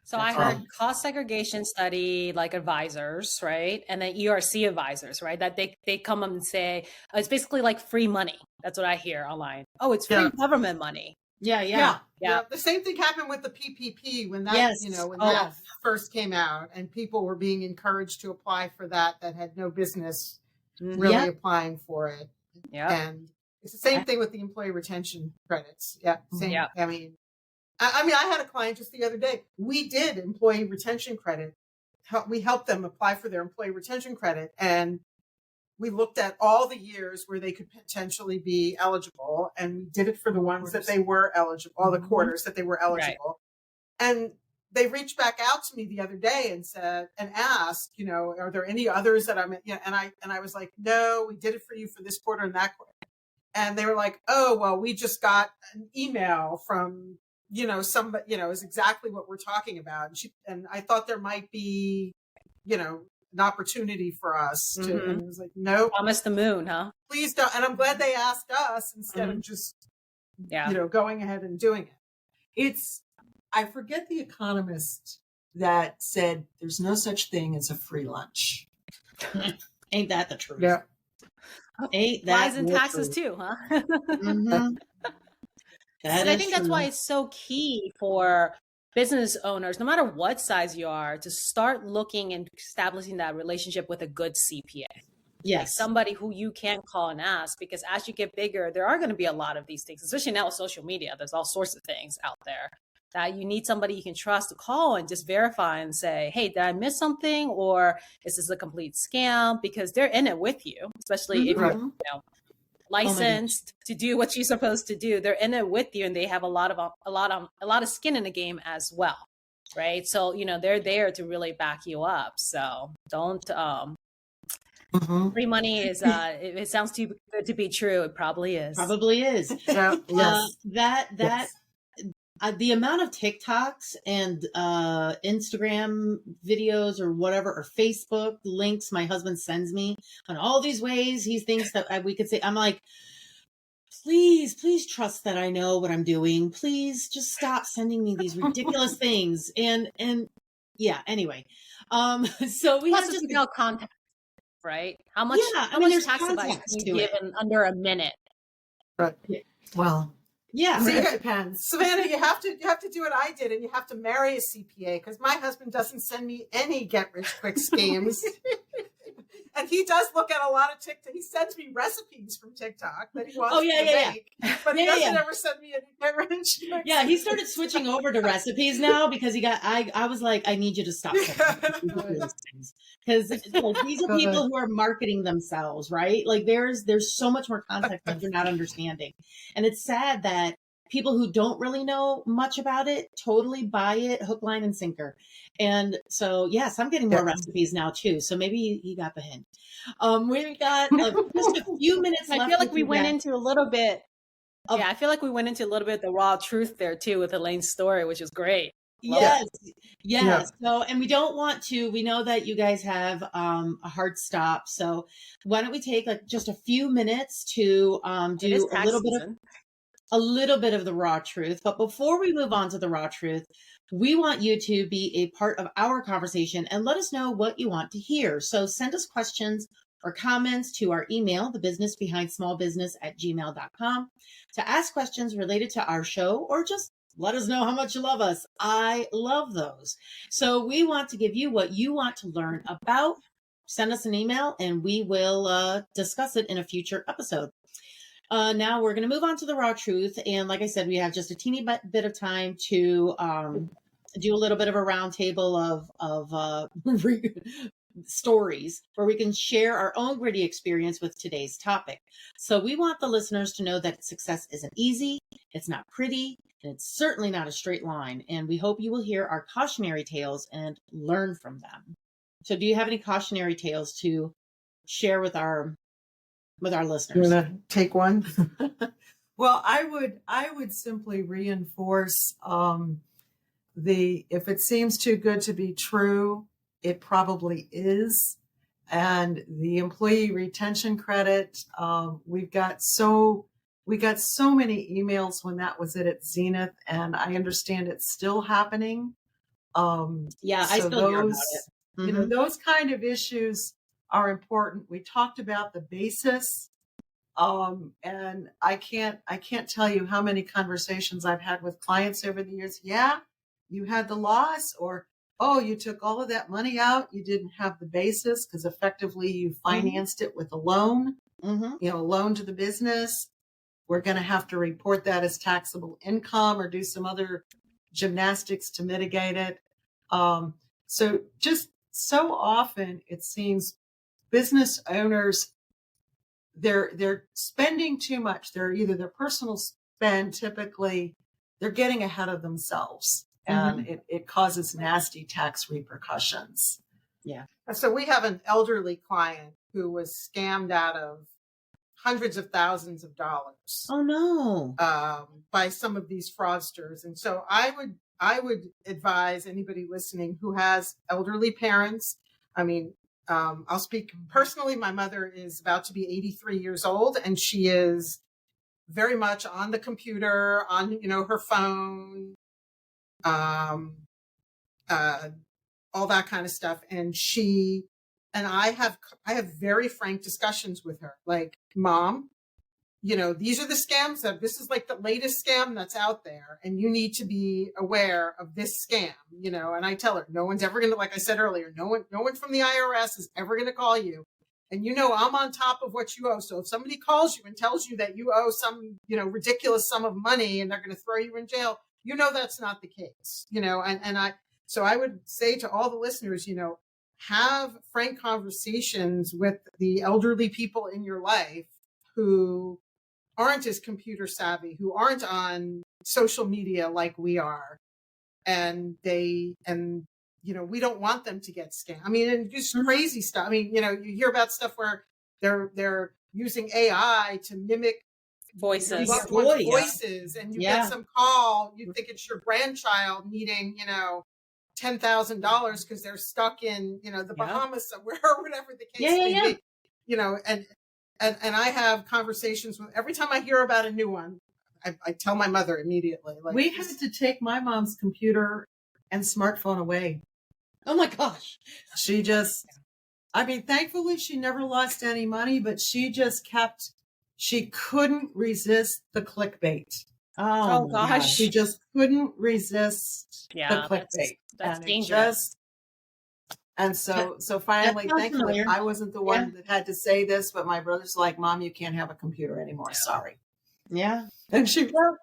So I heard cost segregation study like advisors, right? And then ERC advisors, right? That they come up and say, it's basically like free money. That's what I hear online. Oh, it's free government money. Yeah. The same thing happened with the PPP when that, that first came out, and people were being encouraged to apply for that had no business really applying for it. Yeah. And it's the same thing with the employee retention credits. Yeah. Same. Yeah. I mean, I had a client just the other day. We did employee retention credit. We helped them apply for their employee retention credit, and we looked at all the years where they could potentially be eligible, and we did it for the ones that they were eligible, all the quarters that they were eligible. Right. And they reached back out to me the other day and asked, are there any others that I'm, and I was like, no, we did it for you for this quarter and that quarter. And they were like, oh, well, we just got an email from, somebody, is exactly what we're talking about. And I thought there might be, an opportunity for us to, and it was like, no. Promise the moon, huh? Please don't. And I'm glad they asked us instead of just, going ahead and doing it. I forget the economist that said there's no such thing as a free lunch. Ain't that the truth? Yeah. Ain't that Lies in taxes too, huh? And I think that's why it's so key for business owners, no matter what size you are, to start looking and establishing that relationship with a good CPA. Yes. Like somebody who you can call and ask, because as you get bigger, there are going to be a lot of these things, especially now with social media. There's all sorts of things out there that you need somebody you can trust to call and just verify and say, hey, did I miss something? Or is this a complete scam? Because they're in it with you, especially if you're licensed to do what you're supposed to do. They're in it with you, and they have a lot of skin in the game as well. right? So, they're there to really back you up. So don't, free money is, it sounds too good to be true. It probably is. Probably is. Yes. The amount of TikToks and Instagram videos or whatever, or Facebook links my husband sends me on all these ways he thinks that we could say, I'm like, please trust that I know what I'm doing. Please just stop sending me these ridiculous things. And yeah, anyway. So we Plus have just context, right? How much there's tax advice context can to you it. give in under a minute? Right. Well, Yeah. it depends. Savannah, you have to do what I did, and you have to marry a CPA, because my husband doesn't send me any get rich quick schemes. And he does look at a lot of TikTok. He sends me recipes from TikTok that he wants me to make, but he doesn't ever send me any get rich quick. Yeah, he started switching over to recipes now because I was like, I need you to stop because these are people who are marketing themselves, right? Like there's so much more context that you're not understanding, and it's sad that people who don't really know much about it totally buy it hook, line, and sinker. And so, yes, I'm getting more recipes now too. So maybe he got the hint. We've got just a few minutes left. I feel like we went into a little bit. I feel like we went into a little bit of the raw truth there too with Helaine's story, which is great. Yes. Yeah. So, and we don't want to, we know that you guys have a hard stop. So why don't we take like just a few minutes to do a little bit of the raw truth. But before we move on to the raw truth, we want you to be a part of our conversation and let us know what you want to hear. So send us questions or comments to our email, thebusinessbehindsmallbusiness@gmail.com, to ask questions related to our show, or just let us know how much you love us. I love those. So we want to give you what you want to learn about. Send us an email and we will discuss it in a future episode. Now we're going to move on to the raw truth. And like I said, we have just a teeny bit of time to do a little bit of a roundtable of stories where we can share our own gritty experience with today's topic. So we want the listeners to know that success isn't easy, it's not pretty, and it's certainly not a straight line. And we hope you will hear our cautionary tales and learn from them. So do you have any cautionary tales to share with our listeners? You want to take one? Well, I would simply reinforce if it seems too good to be true, it probably is. And the employee retention credit, we got so many emails when that was at its zenith, and I understand it's still happening. I still hear about it. Mm-hmm. Those kind of issues are important. We talked about the basis. And I can't tell you how many conversations I've had with clients over the years. Yeah, you had the loss, or, oh, you took all of that money out. You didn't have the basis because effectively you financed it with a loan, a loan to the business. We're going to have to report that as taxable income or do some other gymnastics to mitigate it. So just so often it seems business owners, they're spending too much. They're either their personal spend, typically they're getting ahead of themselves, and it causes nasty tax repercussions. Yeah. So we have an elderly client who was scammed out of hundreds of thousands of dollars. Oh no. By some of these fraudsters. And so I would advise anybody listening who has elderly parents. I mean, I'll speak personally. My mother is about to be 83 years old, and she is very much on the computer, on, her phone, all that kind of stuff. And I have very frank discussions with her. Like, Mom, these are the scams this is like the latest scam that's out there, and you need to be aware of this scam, and I tell her, no one's ever going to, like I said earlier, no one from the IRS is ever going to call you. And, I'm on top of what you owe. So if somebody calls you and tells you that you owe some, ridiculous sum of money and they're going to throw you in jail, that's not the case, so I would say to all the listeners, have frank conversations with the elderly people in your life who aren't as computer savvy, who aren't on social media like we are. and we don't want them to get scammed. I mean, and just crazy stuff. I mean, you hear about stuff where they're using AI to mimic voices, and you get some call, you think it's your grandchild needing, $10,000 because they're stuck in, the Bahamas somewhere or whatever the case may be, and I have conversations with, every time I hear about a new one, I tell my mother immediately. Like, we had to take my mom's computer and smartphone away. Oh my gosh. She just, thankfully she never lost any money, but she couldn't resist the clickbait. Oh gosh. She just couldn't resist the clickbait. That's dangerous. And so finally, thankfully, I wasn't the one that had to say this, but my brother's like, Mom, you can't have a computer anymore. Sorry. Yeah. And she, but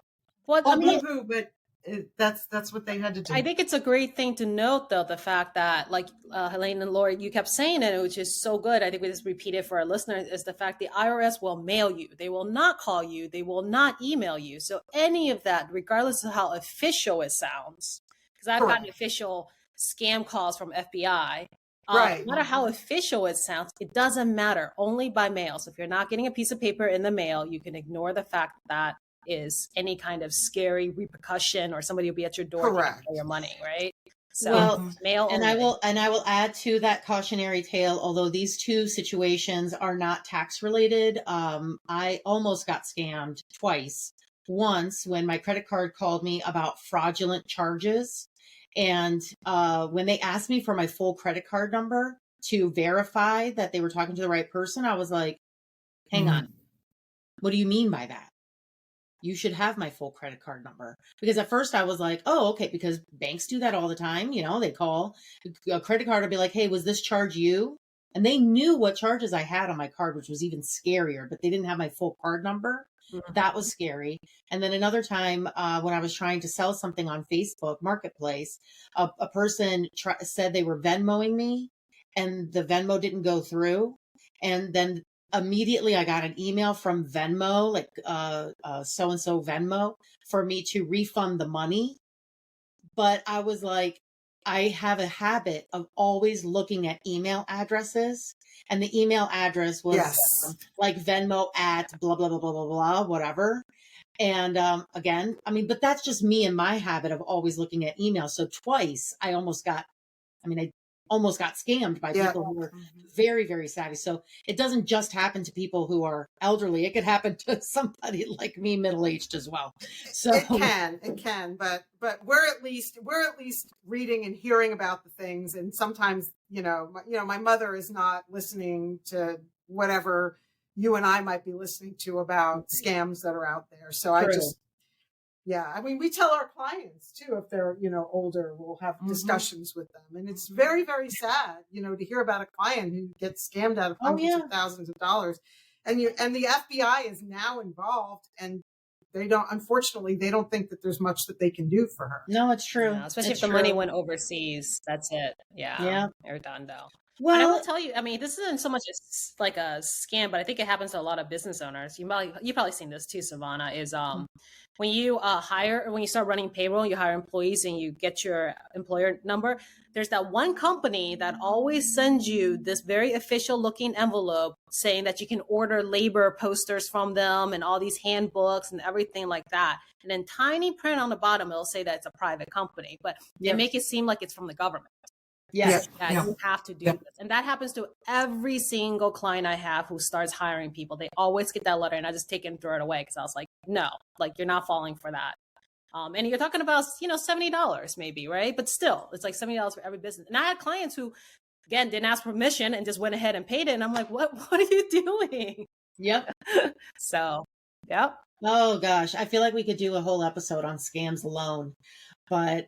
that's what they had to do. I think it's a great thing to note, though, the fact that, like Helaine and Lori, you kept saying it, which is so good. I think we just repeat it for our listeners, is the fact the IRS will mail you. They will not call you. They will not email you. So any of that, regardless of how official it sounds, because I've gotten official scam calls from FBI. Right. No matter how official it sounds, it doesn't matter. Only by mail. So if you're not getting a piece of paper in the mail, you can ignore the fact that is any kind of scary repercussion, or somebody will be at your door for your money, right? So mail and only. I will add to that cautionary tale, although these two situations are not tax related. I almost got scammed twice. Once when my credit card called me about fraudulent charges, and when they asked me for my full credit card number to verify that they were talking to the right person, I was like, hang on, what do you mean by that? You should have my full credit card number. Because at first I was like, oh, okay, because banks do that all the time. They call a credit card and be like, hey, was this charge you? And they knew what charges I had on my card, which was even scarier, but they didn't have my full card number. That was scary. And then another time when I was trying to sell something on Facebook Marketplace, a person said they were Venmoing me, and the Venmo didn't go through. And then immediately I got an email from Venmo, like so-and-so Venmo, for me to refund the money. But I was like, I have a habit of always looking at email addresses, and the email address was like Venmo at blah, blah, blah, blah, blah, blah, whatever. And again, but that's just me and my habit of always looking at email. So twice I almost got scammed by people who were very, very savvy. So it doesn't just happen to people who are elderly. It could happen to somebody like me, middle-aged as well. So it can, but we're at least reading and hearing about the things. And sometimes, my mother is not listening to whatever you and I might be listening to about scams that are out there. So I just, we tell our clients too, if they're, older, we'll have discussions with them. And it's very, very sad, to hear about a client who gets scammed out of hundreds of thousands of dollars. And the FBI is now involved, and unfortunately, they don't think that there's much that they can do for her. No, it's true. Yeah, especially if the money went overseas. That's it. Yeah. They're done though. Well, and I will tell you, this isn't so much like a scam, but I think it happens to a lot of business owners. You've probably seen this too, Sevana, is when you when you start running payroll, you hire employees and you get your employer number, there's that one company that always sends you this very official looking envelope saying that you can order labor posters from them and all these handbooks and everything like that. And in tiny print on the bottom, it'll say that it's a private company, but they make it seem like it's from the government. Yes. You have to do this. And that happens to every single client I have who starts hiring people. They always get that letter, and I just take it and throw it away because I was like, no, like you're not falling for that. And you're talking about, $70 maybe, right? But still, it's like $70 for every business. And I had clients who, again, didn't ask permission and just went ahead and paid it. And I'm like, what are you doing? Yep. So, yep. Oh gosh. I feel like we could do a whole episode on scams alone, but,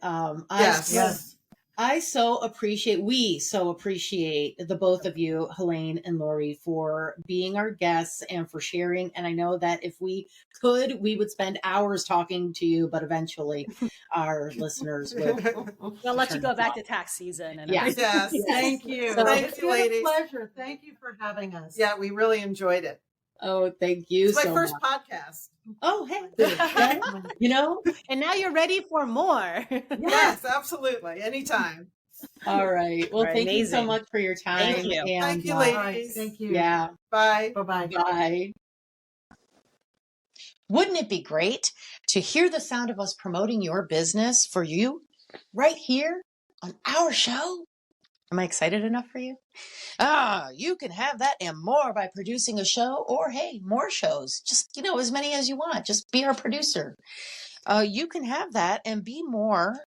we so appreciate the both of you, Helaine and Lori, for being our guests and for sharing. And I know that if we could, we would spend hours talking to you, but eventually our listeners would. We'll let you go back to tax season. And Yes. Thank you. So Thank you, ladies. Pleasure. Thank you for having us. Yeah, we really enjoyed it. Oh, thank you It's my so first much. podcast. Oh, hey. Yeah. You know? And now you're ready for more. Yes, absolutely. Anytime. All right. Well, Right, thank you so amazing. much for your time. Thank you. And, Thank you, All right. ladies. Thank you. Yeah. Bye. Bye-bye. Bye. Wouldn't it be great to hear the sound of us promoting your business for you right here on our show? Am I excited enough for you? You can have that and more by producing a show, or hey, more shows. Just, as many as you want. Just be our producer. You can have that and be more.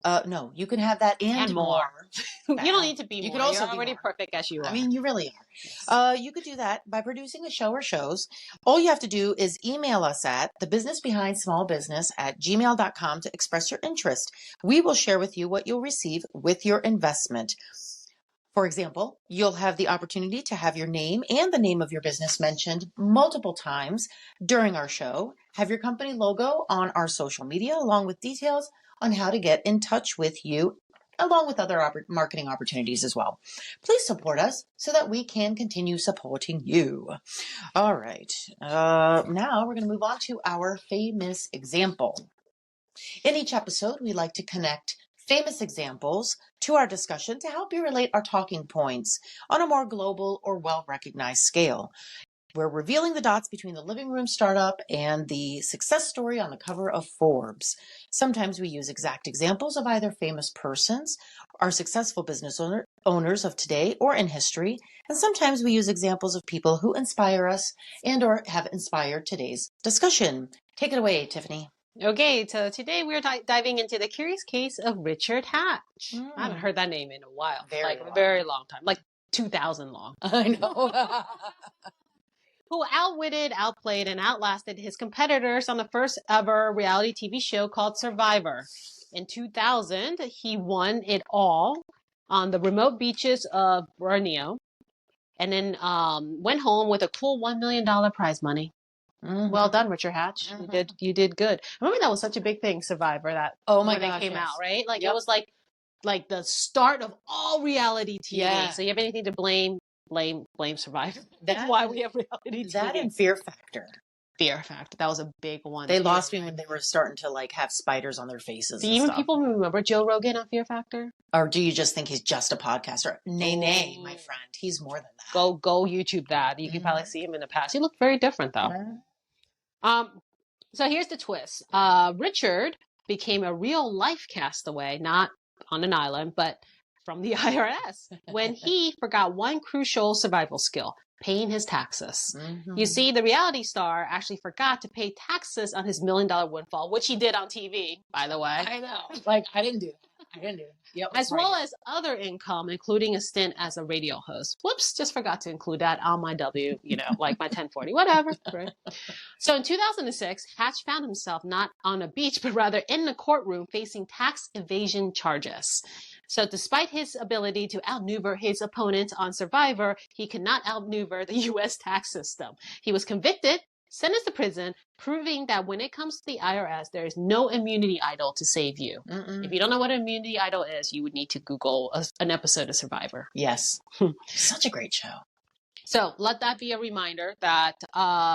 No, you can have that and more. You don't need to be You more. could also You're be already more. perfect as you are. I mean, you really are. You could do that by producing a show or shows. All you have to do is email us at thebusinessbehindsmallbusiness@gmail.com to express your interest. We will share with you what you'll receive with your investment. For example, you'll have the opportunity to have your name and the name of your business mentioned multiple times during our show, have your company logo on our social media, along with details on how to get in touch with you, along with other marketing opportunities as well. Please support us so that we can continue supporting you. All right. Now we're going to move on to our famous example. In each episode, we like to connect famous examples to our discussion to help you relate our talking points on a more global or well-recognized scale. We're revealing the dots between the living room startup and the success story on the cover of Forbes. Sometimes we use exact examples of either famous persons, our successful business owners of today or in history, and sometimes we use examples of people who inspire us and or have inspired today's discussion. Take it away, Tiffany. Okay, so today we're diving into the curious case of Richard Hatch. I haven't heard that name in a while. Very long time. Like 2000 long. I know. Who outwitted, outplayed, and outlasted his competitors on the first ever reality TV show called Survivor. In 2000, he won it all on the remote beaches of Borneo, and then went home with a cool $1 million prize money. Mm-hmm. Well done, Richard Hatch. Mm-hmm. You did good. I remember that was such a big thing, Survivor, that when it came out, right? Like it was like the start of all reality TV. Yeah. So you have anything to blame Survivor. That's why we have reality TV. That and Fear Factor. Fear Factor. That was a big one. They lost me when they were starting to have spiders on their faces. Do even people remember Joe Rogan on Fear Factor? Or do you just think he's just a podcaster? Nay, my friend. He's more than that. Go YouTube that. You can probably see him in the past. He looked very different though. So here's the twist. Richard became a real life castaway, not on an island, but from the IRS, when he forgot one crucial survival skill: paying his taxes. Mm-hmm. You see, the reality star actually forgot to pay taxes on his $1 million windfall, which he did on TV, by the way. I know. I didn't do that. Yep, as well as other income, including a stint as a radio host. Whoops, just forgot to include that on my like my 1040, whatever. Right? So in 2006, Hatch found himself not on a beach, but rather in the courtroom facing tax evasion charges. So despite his ability to outmaneuver his opponents on Survivor, he could not outmaneuver the U.S. tax system. He was convicted, sentenced to prison, proving that when it comes to the IRS, there is no immunity idol to save you. Mm-mm. If you don't know what an immunity idol is, you would need to Google an episode of Survivor. Yes. Such a great show. So let that be a reminder that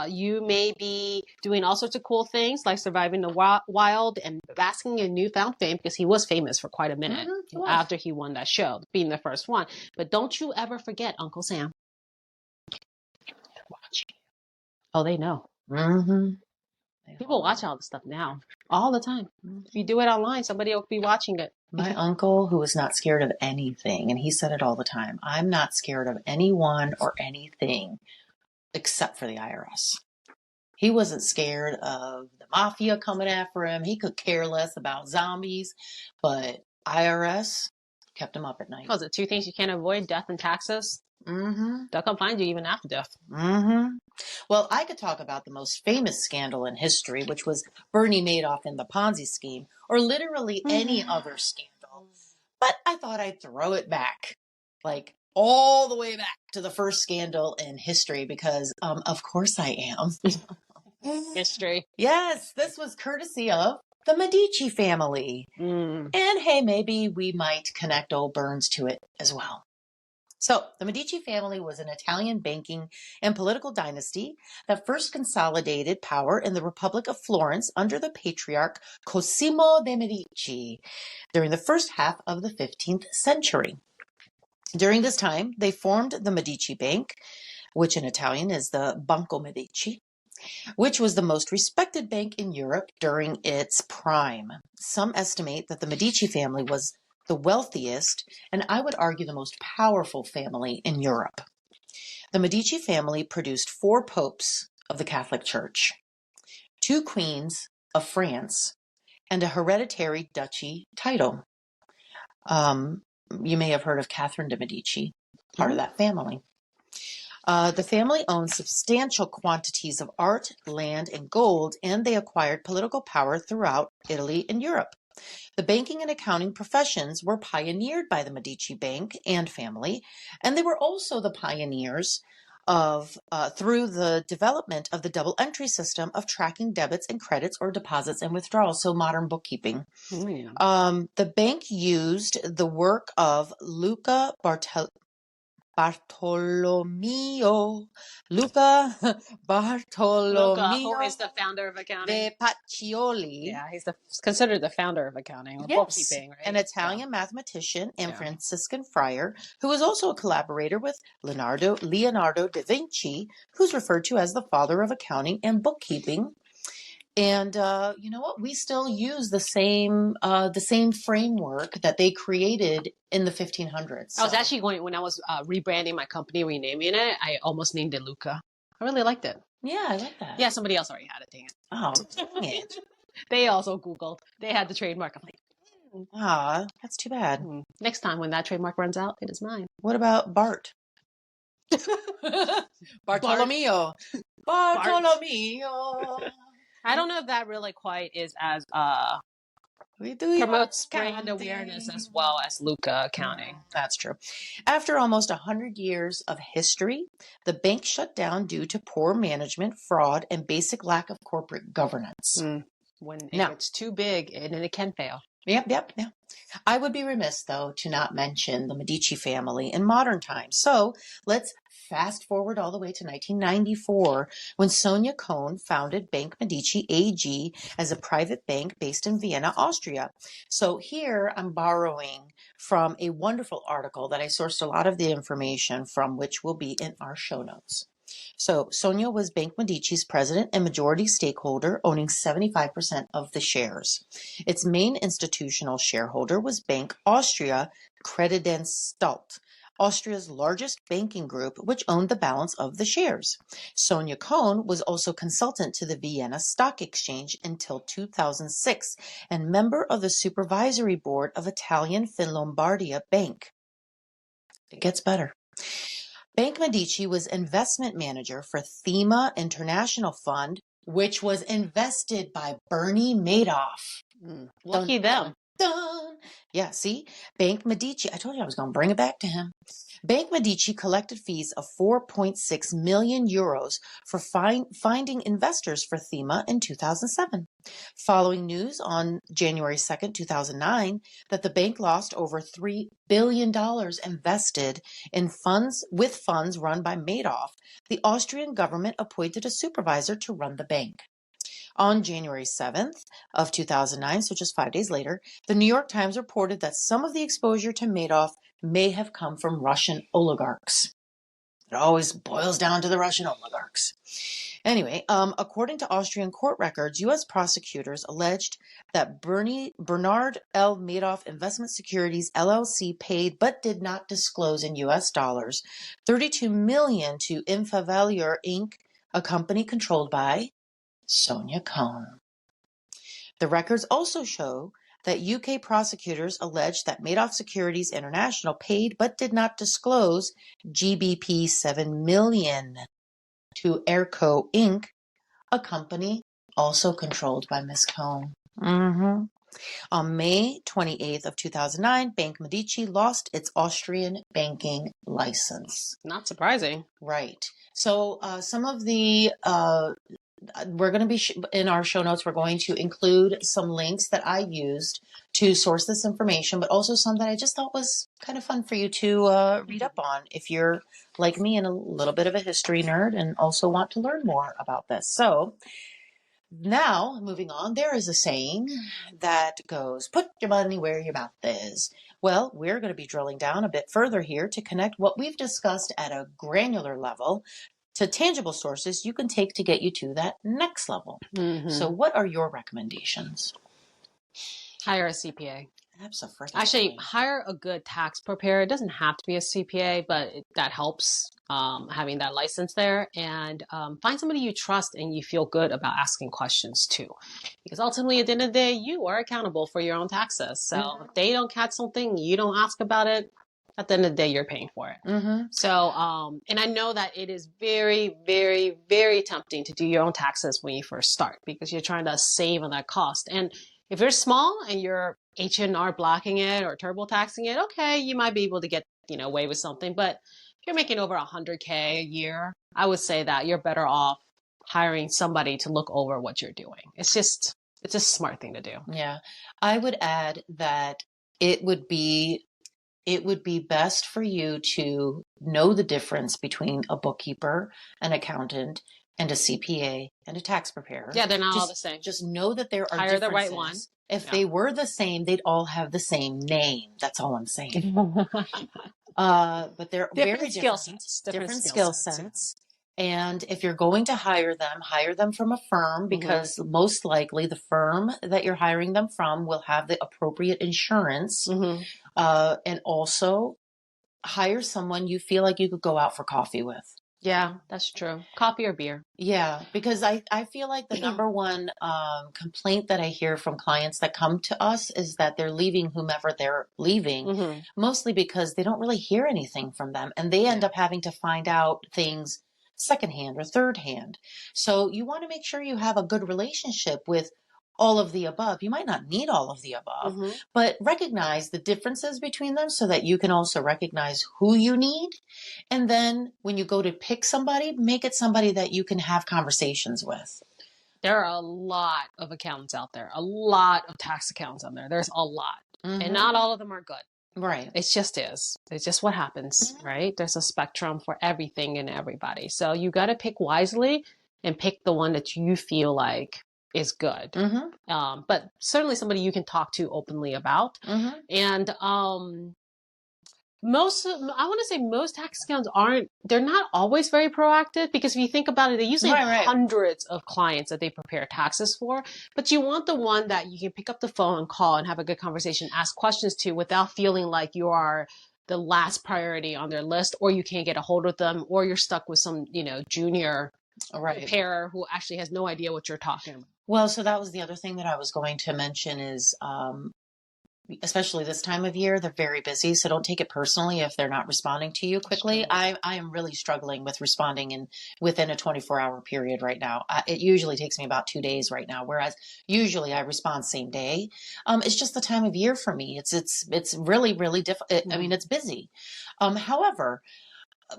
you may be doing all sorts of cool things like surviving the wild and basking in newfound fame, because he was famous for quite a minute after he won that show, being the first one. But don't you ever forget Uncle Sam. Watching. Oh, they know. Mm-hmm. People watch all this stuff now, all the time. If you do it online, somebody will be watching it. My uncle, who was not scared of anything, and he said it all the time, I'm not scared of anyone or anything except for the IRS. He wasn't scared of the mafia coming after him. He could care less about zombies, but IRS kept him up at night. Oh, the two things you can't avoid: death and taxes. Mm-hmm. They'll come find you even after death. Mm-hmm. Well, I could talk about the most famous scandal in history, which was Bernie Madoff and the Ponzi scheme, or literally any other scandal. But I thought I'd throw it back, all the way back to the first scandal in history, because of course I am. History. Yes, this was courtesy of the Medici family. And hey, maybe we might connect old Burns to it as well. So, the Medici family was an Italian banking and political dynasty that first consolidated power in the Republic of Florence under the patriarch Cosimo de' Medici during the first half of the 15th century. During this time, they formed the Medici Bank, which in Italian is the Banco Medici, which was the most respected bank in Europe during its prime. Some estimate that the Medici family was the wealthiest, and I would argue the most powerful family in Europe. The Medici family produced 4 popes of the Catholic Church, 2 queens of France, and a hereditary duchy title. You may have heard of Catherine de' Medici, part of that family. The family owned substantial quantities of art, land, and gold, and they acquired political power throughout Italy and Europe. The banking and accounting professions were pioneered by the Medici Bank and family, and they were also the pioneers of through the development of the double entry system of tracking debits and credits or deposits and withdrawals, so modern bookkeeping. The bank used the work of Luca Bartolomeo, Luca, who is the founder of accounting? de Pacioli. Yeah, he's considered the founder of accounting or bookkeeping, right? An Italian mathematician and Franciscan friar who was also a collaborator with Leonardo da Vinci, who's referred to as the father of accounting and bookkeeping. And you know what? We still use the same framework that they created in the 1500s. So. I was actually when I was rebranding my company, renaming it, I almost named it Luca. I really liked it. Yeah, I like that. Yeah, somebody else already had it. Dang it. Oh, dang it. They also Googled. They had the trademark. I'm like, that's too bad. Next time when that trademark runs out, it is mine. What about Bart? Bartolomeo. Bartolomeo. I don't know if that really quite is as promotes brand awareness as well as Luca accounting. That's true. After almost 100 years of history, the bank shut down due to poor management, fraud, and basic lack of corporate governance. When it gets too big, and it can fail. Yep. I would be remiss, though, to not mention the Medici family in modern times. So let's fast forward all the way to 1994, when Sonia Cohn founded Bank Medici AG as a private bank based in Vienna, Austria. So here I'm borrowing from a wonderful article that I sourced a lot of the information from, which will be in our show notes. So Sonia was Bank Medici's president and majority stakeholder, owning 75% of the shares. Its main institutional shareholder was Bank Austria Creditanstalt, Austria's largest banking group, which owned the balance of the shares. Sonia Cohn was also consultant to the Vienna Stock Exchange until 2006 and member of the supervisory board of Italian Finlombardia Bank. It gets better. Bank Medici was investment manager for Thema International Fund, which was invested by Bernie Madoff. Lucky them. Dun. Yeah, see? Bank Medici, I told you I was going to bring it back to him. Bank Medici collected fees of 4.6 million euros for finding investors for Thema in 2007. Following news on January 2nd, 2009, that the bank lost over $3 billion invested in funds run by Madoff, the Austrian government appointed a supervisor to run the bank. On January 7th of 2009, so just 5 days later, the New York Times reported that some of the exposure to Madoff may have come from Russian oligarchs. It always boils down to the Russian oligarchs. Anyway, according to Austrian court records, U.S. prosecutors alleged that Bernard L. Madoff Investment Securities, LLC paid but did not disclose in U.S. dollars $32 million to Infavaleur Inc., a company controlled by Sonia Cohn. The records also show that UK prosecutors alleged that Madoff Securities International paid but did not disclose GBP $7 million to Airco Inc., a company also controlled by Ms. Cohn. On May 28th of 2009, Bank Medici lost its Austrian banking license. Not surprising. Right. So some of the we're going to be in our show notes, we're going to include some links that I used to source this information, but also some that I just thought was kind of fun for you to read up on if you're like me and a little bit of a history nerd and also want to learn more about this. So now, moving on, there is a saying that goes, put your money where your mouth is. Well, we're going to be drilling down a bit further here to connect what we've discussed at a granular level to tangible sources you can take to get you to that next level. So what are your recommendations? Hire a CPA. Absolutely. Actually, hire a good tax preparer. It doesn't have to be a CPA, but that helps having that license there. And find somebody you trust and you feel good about asking questions to. Because ultimately, at the end of the day, you are accountable for your own taxes. So if they don't catch something, you don't ask about it, at the end of the day, you're paying for it. So, and I know that it is very, very, very tempting to do your own taxes when you first start because you're trying to save on that cost. And if you're small and you're H&R blocking it or turbo taxing it, okay, you might be able to get, away with something. But if you're making over 100K a year, I would say that you're better off hiring somebody to look over what you're doing. It's a smart thing to do. Yeah. I would add that it would be best for you to know the difference between a bookkeeper, an accountant, and a CPA and a tax preparer. Yeah, they're not all the same. Just know that there are Hire differences. the right one. If they were the same, they'd all have the same name. That's all I'm saying. But they're very skill sets. Different skill sets. And if you're going to hire them from a firm because most likely the firm that you're hiring them from will have the appropriate insurance. And also hire someone you feel like you could go out for coffee with. Yeah, that's true. Coffee or beer. Yeah, because I feel like the number one complaint that I hear from clients that come to us is that they're leaving whomever they're leaving, mostly because they don't really hear anything from them. And they end up having to find out things secondhand or third hand. So you want to make sure you have a good relationship with all of the above. You might not need all of the above, but recognize the differences between them so that you can also recognize who you need. And then when you go to pick somebody, make it somebody that you can have conversations with. There are a lot of accountants out there, a lot of tax accountants out there. There's a lot. And not all of them are good. Right. It just is. It's just what happens, right? There's a spectrum for everything and everybody. So you got to pick wisely and pick the one that you feel like is good. But certainly somebody you can talk to openly about. And most tax accountants they're not always very proactive because if you think about it, they usually have hundreds of clients that they prepare taxes for, but you want the one that you can pick up the phone and call and have a good conversation, ask questions to without feeling like you are the last priority on their list, or you can't get a hold of them, or you're stuck with some, junior preparer who actually has no idea what you're talking about. Well, so that was the other thing that I was going to mention is, especially this time of year, they're very busy. So don't take it personally if they're not responding to you quickly. I am really struggling with responding within a 24-hour period right now. It usually takes me about 2 days right now, whereas usually I respond same day. It's just the time of year for me. It's really, really difficult. I mean, it's busy. However,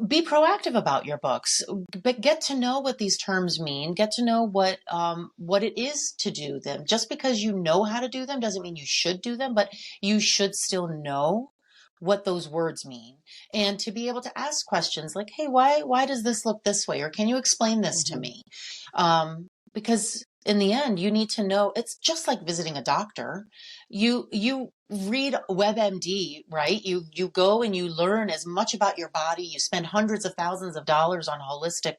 be proactive about your books, but get to know what these terms mean. Get to know what it is to do them. Just because you know how to do them doesn't mean you should do them, but you should still know what those words mean. And to be able to ask questions like, hey, why does this look this way? Or can you explain this to me? Because in the end, you need to know. It's just like visiting a doctor. You read WebMD, right? You go and you learn as much about your body. You spend hundreds of thousands of dollars on holistic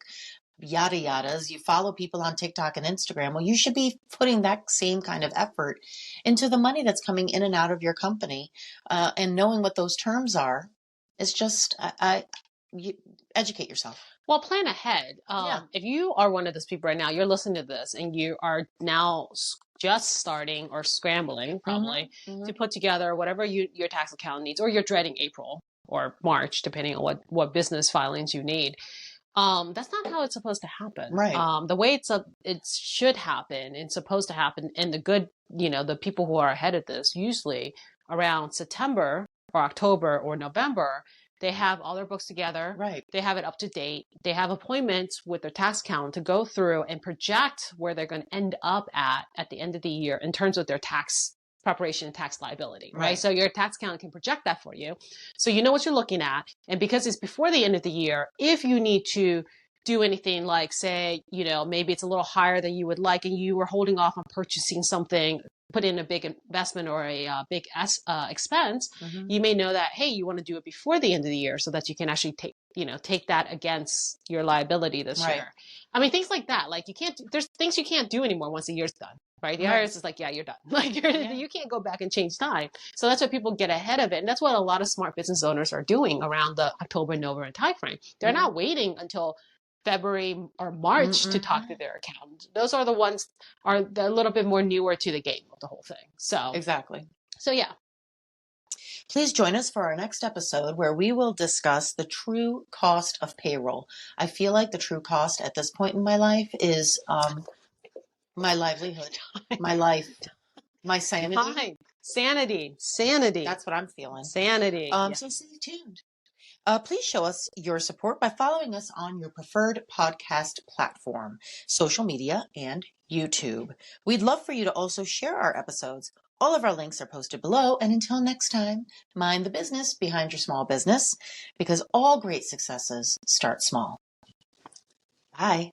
yada yadas. You follow people on TikTok and Instagram. Well, you should be putting that same kind of effort into the money that's coming in and out of your company, and knowing what those terms are. It's just you educate yourself. Well, plan ahead. If you are one of those people right now, you're listening to this and you are now just starting or scrambling probably to put together whatever your tax accountant needs, or you're dreading April or March, depending on what business filings you need. That's not how it's supposed to happen. Right. The way it should happen and supposed to happen, and the people who are ahead of this, usually around September or October or November, they have all their books together. Right. They have it up to date. They have appointments with their tax accountant to go through and project where they're going to end up at the end of the year in terms of their tax preparation and tax liability, right? Right. So your tax accountant can project that for you. So you know what you're looking at. And because it's before the end of the year, if you need to do anything like, say, you know, maybe it's a little higher than you would like and you were holding off on purchasing something, put in a big investment or a big expense, you may know that, hey, you want to do it before the end of the year so that you can actually take that against your liability this year. I mean, things like that. Like there's things you can't do anymore once the year's done, right? The IRS is like, yeah, you're done. Like you can't go back and change time. So that's why people get ahead of it. And that's what a lot of smart business owners are doing around the October, November timeframe. They're not waiting until February or March to talk to their accountant. Those are the ones they're a little bit more newer to the game of the whole thing. So Exactly. So yeah. Please join us for our next episode where we will discuss the true cost of payroll. I feel like the true cost at this point in my life is my livelihood, my life, my sanity. Sanity. That's what I'm feeling. Sanity. So stay tuned. Please show us your support by following us on your preferred podcast platform, social media, and YouTube. We'd love for you to also share our episodes. All of our links are posted below. And until next time, mind the business behind your small business, because all great successes start small. Bye.